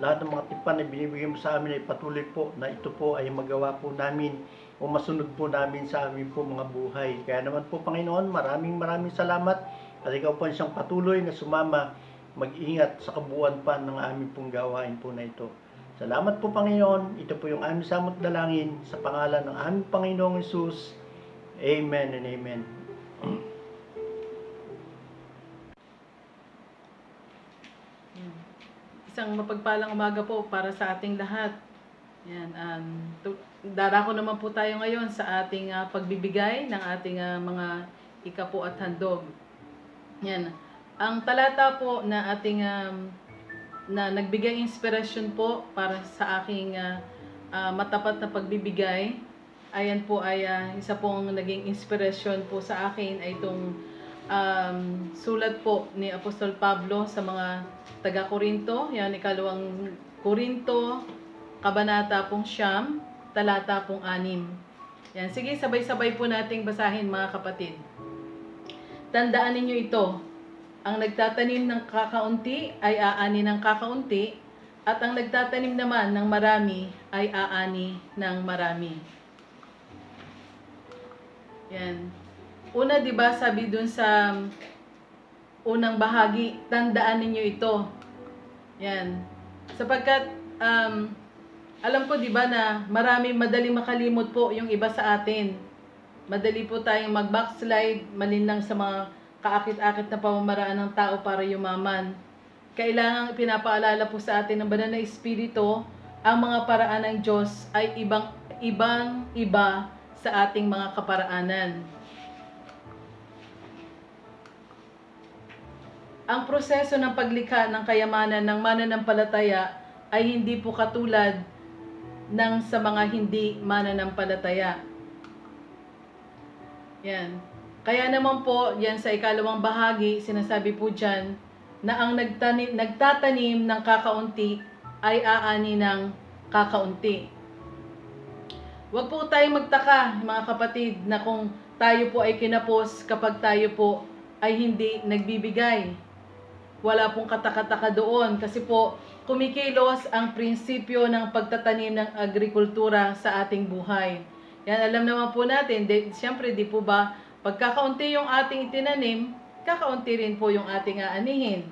D: lahat ng mga tipan na binibigay mo sa amin ay patuloy po na ito po ay magawa po namin o masunod po namin sa amin po mga buhay. Kaya naman po Panginoon, maraming salamat at ikaw po siyang patuloy na sumama, mag-ingat sa kabuuan pa ng aming pong gawain po na ito. Salamat po Panginoon, ito po yung aming samot dalangin sa pangalan ng aming Panginoong Jesus. Amen and amen.
C: Isang mapagpalang umaga po para sa ating lahat. Yan, darako naman po tayo ngayon sa ating pagbibigay ng ating mga ikapo at handog. Yan. Ang talata po na ating na nagbigay inspirasyon po para sa aking matapat na pagbibigay, ayan po ay isa pong naging inspirasyon po sa akin ay itong sulat po ni Apostol Pablo sa mga taga-Korinto, yan, 2 Korinto, kabanata pong 9, talata pong 6. Yan, sige, sabay-sabay po nating basahin mga kapatid. Tandaan ninyo ito, ang nagtatanim ng kakaunti ay aani ng kakaunti, at ang nagtatanim naman ng marami ay aani ng marami. Yan. Una, 'di ba, sabi dun sa unang bahagi, tandaan ninyo ito. Yan. Sapagkat alam ko 'di ba na madaling makalimot po yung iba sa atin. Madali po tayong mag-backslide, malinlang sa mga kaakit-akit na pamamaraan ng tao para yumaman. Kailangang pinapaalala po sa atin ng banal na Espiritu, ang mga paraan ng Diyos ay ibang-iba sa ating mga kaparaanan. Ang proseso ng paglikha ng kayamanan ng mananampalataya ay hindi po katulad ng sa mga hindi mananampalataya. Yan. Kaya naman po, yan sa ikalawang bahagi, sinasabi po dyan, na ang nagtatanim ng kakaunti ay aani ng kakaunti. Huwag po tayong magtaka, mga kapatid, na kung tayo po ay kinapos kapag tayo po ay hindi nagbibigay. Wala pong katakataka doon kasi po kumikilos ang prinsipyo ng pagtatanim ng agrikultura sa ating buhay. Yan, alam naman po natin, siyempre di po ba, pagkakaunti yung ating itinanim, kakaunti rin po yung ating aanihin.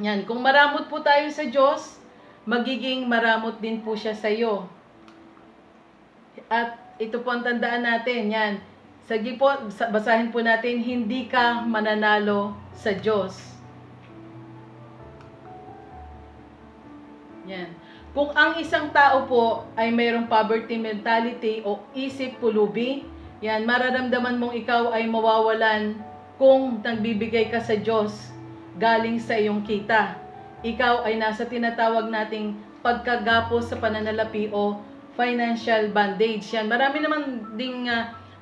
C: Yan, kung maramot po tayo sa Diyos, magiging maramot din po siya sa iyo. At ito po ang tandaan natin, yan. Sige po, basahin po natin, hindi ka mananalo sa Diyos. Yan. Kung ang isang tao po ay mayroong poverty mentality o isip pulubi, yan, mararamdaman mong ikaw ay mawawalan kung nagbibigay ka sa Diyos galing sa iyong kita. Ikaw ay nasa tinatawag nating pagkagapos sa pananalapi o financial bondage. Yan, marami naman ding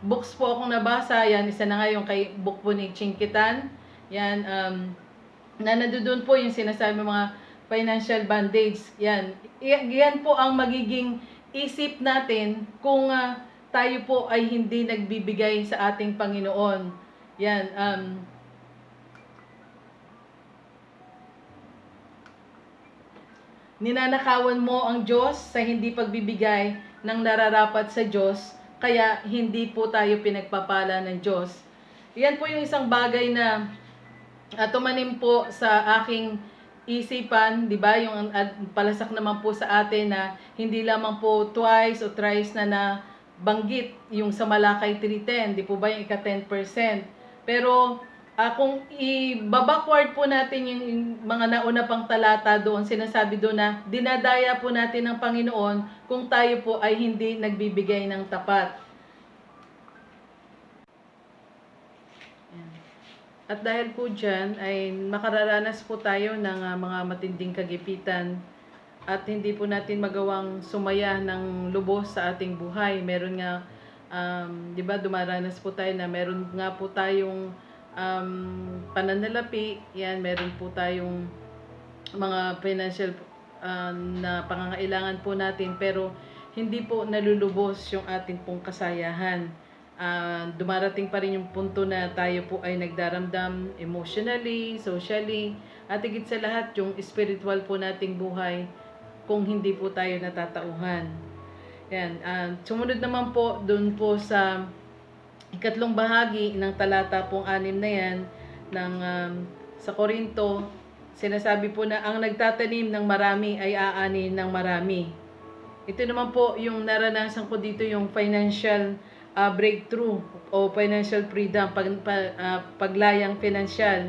C: books po akong nabasa. Yan, isa na nga yung kay book po ni Chinkitan. Yan, na nandoon po yung sinasabi mga financial bondage. Yan. Yan po ang magiging isip natin kung tayo po ay hindi nagbibigay sa ating Panginoon. Yan. Ninanakawan mo ang Diyos sa hindi pagbibigay ng nararapat sa Diyos, kaya hindi po tayo pinagpapala ng Diyos. Yan po yung isang bagay na tumanim po sa aking isipan, di ba? Yung palasak naman po sa atin na hindi lamang po twice o thrice na banggit yung sa Malakay 3:10, di po ba yung ika 10%? Pero kung i-backward po natin yung mga nauna pang talata doon, sinasabi doon na dinadaya po natin ng Panginoon kung tayo po ay hindi nagbibigay ng tapat. At dahil po dyan ay makararanas po tayo ng mga matinding kagipitan at hindi po natin magawang sumaya ng lubos sa ating buhay. Meron nga, di ba, dumaranas po tayo na meron nga po tayong pananalapi, yan, meron po tayong mga financial na pangangailangan po natin, pero hindi po nalulubos yung ating pong kasayahan. Dumarating pa rin yung punto na tayo po ay nagdaramdam emotionally, socially, at higit sa lahat yung spiritual po nating buhay kung hindi po tayo natatauhan. Yan. Sumunod naman po dun po sa ikatlong bahagi ng talata pong 6 na yan ng sa Korinto, sinasabi po na ang nagtatanim ng marami ay aanin ng marami. Ito naman po yung naranasan ko dito, yung financial breakthrough o financial freedom, paglayang financial,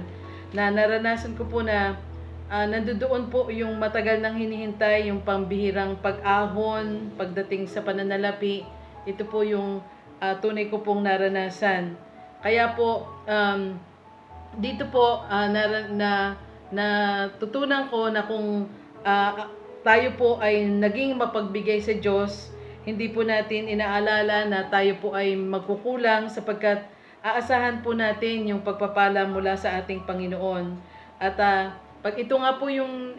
C: na naranasan ko po na nandoon po yung matagal nang hinihintay, yung pambihirang pag-ahon pagdating sa pananalapi. Ito po yung tunay ko tutunan ko na kung tayo po ay naging mapagbigay sa Diyos, hindi po natin inaalala na tayo po ay magkukulang sapagkat aasahan po natin yung pagpapala mula sa ating Panginoon. At pag ito nga po yung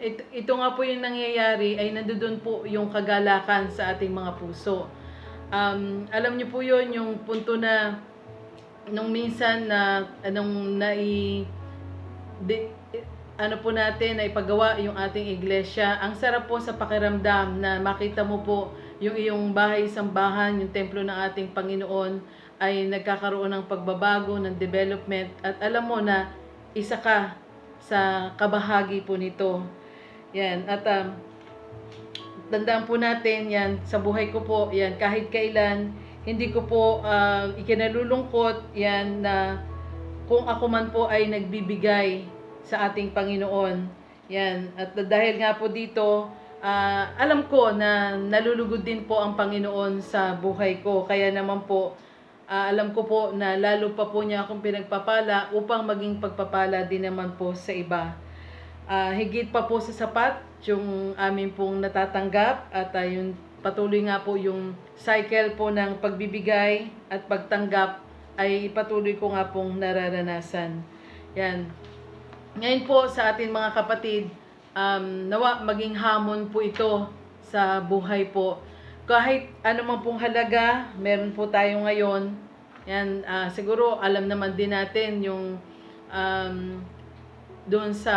C: nangyayari, ay nandoon po yung kagalakan sa ating mga puso. Alam niyo po yun, yung punto na nung minsan na natin na ipagawa yung ating iglesia. Ang sarap po sa pakiramdam na makita mo po yung iyong bahay-sambahan, yung templo ng ating Panginoon ay nagkakaroon ng pagbabago, ng development, at alam mo na isa ka sa kabahagi po nito. Yan. At tandaan po natin yan, sa buhay ko po, yan, kahit kailan, hindi ko po ikinalulungkot yan na kung ako man po ay nagbibigay sa ating Panginoon. Yan. At dahil nga po dito, alam ko na nalulugod din po ang Panginoon sa buhay ko. Kaya naman po, alam ko po na lalo pa po niya akong pinagpapala upang maging pagpapala din naman po sa iba. Higit pa po sa sapat yung amin pong natatanggap at yung patuloy nga po yung cycle po ng pagbibigay at pagtanggap ay patuloy ko nga pong nararanasan. Yan. Ngayon po sa ating mga kapatid, nawa maging hamon po ito sa buhay po. Kahit ano man pong halaga, meron po tayo ngayon. Yan, siguro alam naman din natin yung doon sa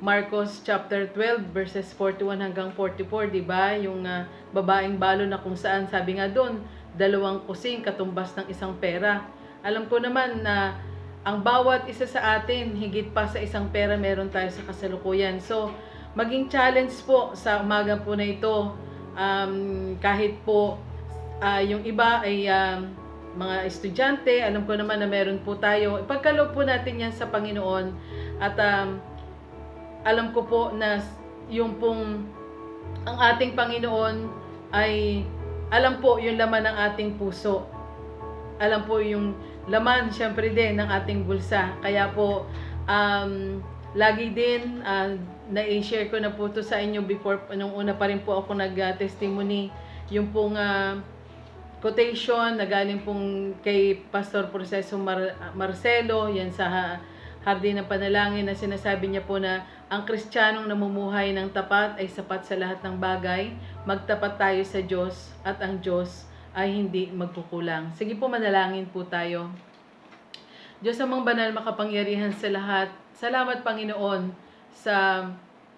C: Marcos chapter 12 verses 41 hanggang 44, di ba? Yung babaeng balo na kung saan sabi nga doon, 2 kusing katumbas ng 1 pera. Alam ko naman na ang bawat isa sa atin, higit pa sa 1 pera meron tayo sa kasalukuyan. So, maging challenge po sa umaga po na ito, kahit po yung iba ay mga estudyante, alam ko naman na meron po tayo. Ipagkaloob po natin yan sa Panginoon at alam ko po na yung pong ang ating Panginoon ay alam po yung laman ng ating puso. Alam po yung laman, syempre din, ng ating bulsa. Kaya po, lagi din, na-share ko na po to sa inyo before, nung una pa rin po ako nag-testimony, yung pong quotation na galing pong kay Pastor Proceso Marcelo, yan sa Hardin ng Panalangin, na sinasabi niya po na ang Kristiyanong namumuhay ng tapat ay sapat sa lahat ng bagay, magtapat tayo sa Diyos at ang Diyos ay hindi magkukulang. Sige po, manalangin po tayo. Diyos amang banal, makapangyarihan sa lahat, salamat Panginoon sa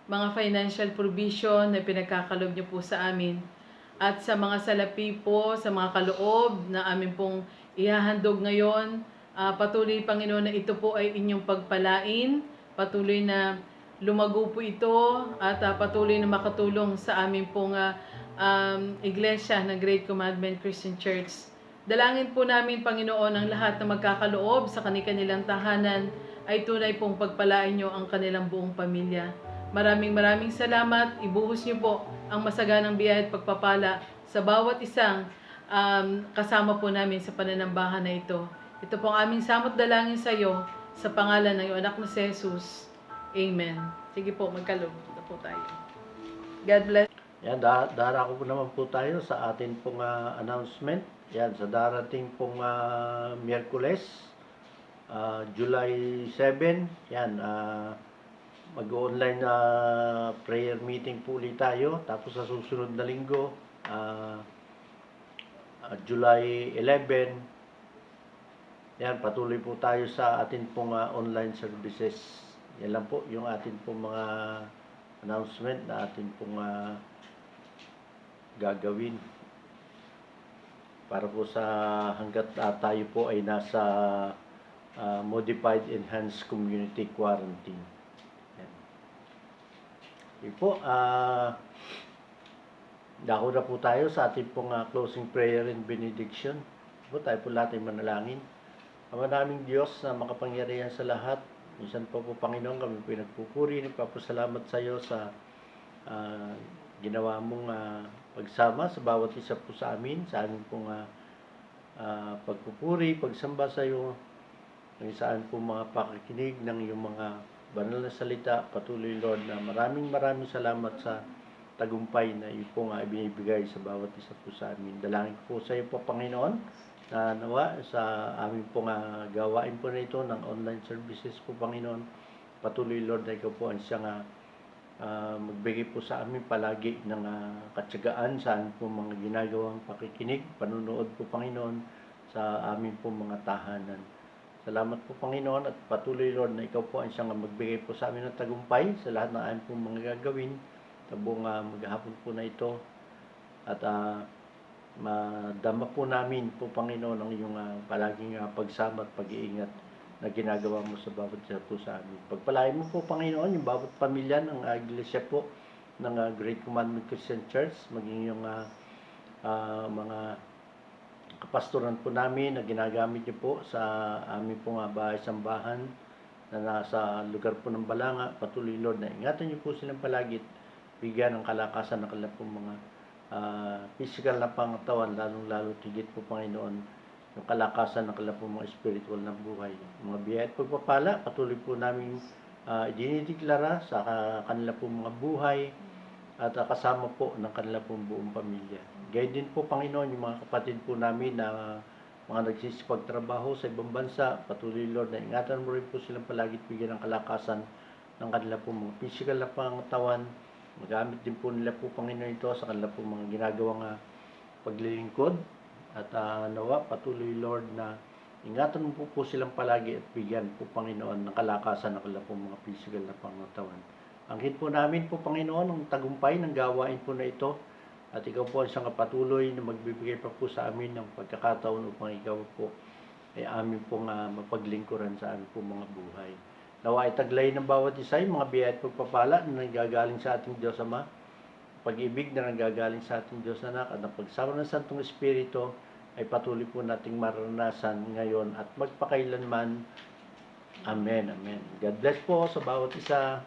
C: mga financial provision na pinagkakalob niyo po sa amin, at sa mga salapi po, sa mga kaloob na amin pong ihahandog ngayon. Patuloy Panginoon na ito po ay inyong pagpalain, patuloy na lumago po ito, at patuloy na makatulong sa amin pong iglesia ng Great Commandment Christian Church. Dalangin po namin Panginoon ang lahat na magkakaloob sa kanilang tahanan ay tunay pong pagpalain nyo ang kanilang buong pamilya. Maraming salamat. Ibuhos nyo po ang masaganang biyaya at pagpapala sa bawat isang kasama po namin sa pananambahan na ito. Ito po ang aming samot dalangin sa iyo sa pangalan ng iyong anak na si Jesus. Amen. Sige po, magkaloob na po tayo. God bless.
D: Yan, darako po naman po tayo sa atin pong announcement. Yan, sa darating pong Miyerkules, July 7, yan, mag-online prayer meeting po ulit tayo. Tapos sa susunod na linggo, July 11, yan, patuloy po tayo sa atin pong online services. Yan lang po yung atin pong mga announcement na atin pong gagawin para po sa hanggat tayo po ay nasa modified enhanced community quarantine. Yan. Okay po, dako na po tayo sa ating pong closing prayer and benediction. Po, tayo po lahat ay manalangin. Ama naming Diyos na makapangyarihan sa lahat, minsan po Panginoon, kami po nagpupuri, nagpapasalamat sa iyo sa ginawa mong pagsama sa bawat isa po sa amin, sa aming pong pagpupuri, pagsamba sa iyo, ng saan po mga pakikinig ng iyong mga banal na salita. Patuloy Lord na maraming salamat sa tagumpay na iyo pong ibinibigay sa bawat isa po sa amin. Dalangin po sa iyo po Panginoon, na nawa sa aming pong gawain po na ito ng online services po Panginoon. Patuloy Lord na ikaw po ang siyang magbigay po sa amin palagi ng katsagaan sa aming pong mga ginagawang pakikinig, panunood po Panginoon sa aming pong mga tahanan. Salamat po Panginoon, at patuloy Lord na ikaw po ang siyang magbigay po sa amin ng tagumpay sa lahat ng aming pong mga gagawin sa buong maghapon po na ito. At madama po namin po Panginoon ang iyong palaging pagsama at pag-iingat na ginagawa mo sa bawat isa po sa amin. Pagpalain mo po Panginoon yung bawat pamilya ng iglesia po ng Great Commandment Christian Church, maging yung mga kapastoran po namin na ginagamit niyo po sa aming pong bahay-sambahan na nasa lugar po ng Balanga. Patuloy Lord na ingatan niyo po silang palagi at bigyan ng kalakasan ng kanilang pong mga physical na pangatawan, lalong-lalo tigit po Panginoon yung kalakasan ng kanilang pong mga spiritual na buhay. Mga biyaya at pagpapala, patuloy po namin dinideklara sa kanila pong mga buhay at kasama po ng kanila pong buong pamilya. Gayun din po Panginoon yung mga kapatid po namin na mga nagsisipagtrabaho sa ibang bansa. Patuloy Lord na ingatan mo rin po silang palagi at bigyan ng kalakasan ng kanila pong mga physical na pangatawan. Magamit din po nila po Panginoon ito sa kanila po mga ginagawang paglilingkod. At nawa patuloy Lord na ingatan mo po silang palagi at bigyan po Panginoon ng kalakasan ng kanila po mga physical na pangatawan. Angkin po namin po Panginoon ang tagumpay ng gawain po na ito. At ikaw po ang isang patuloy na magbibigay pa po sa amin ng pagkakataon upang ikaw po ay amin pong mapaglingkuran sa aming po mga buhay. Nawa ay taglay ng bawat isa yung mga biyaya at pagpapala na nanggagaling sa ating Diyos Ama, pag-ibig na nanggagaling sa ating Diyos Anak, at ang pagsama ng Santong Espiritu ay patuloy po nating maranasan ngayon at magpakailanman. Amen. Amen. God bless po sa bawat isa.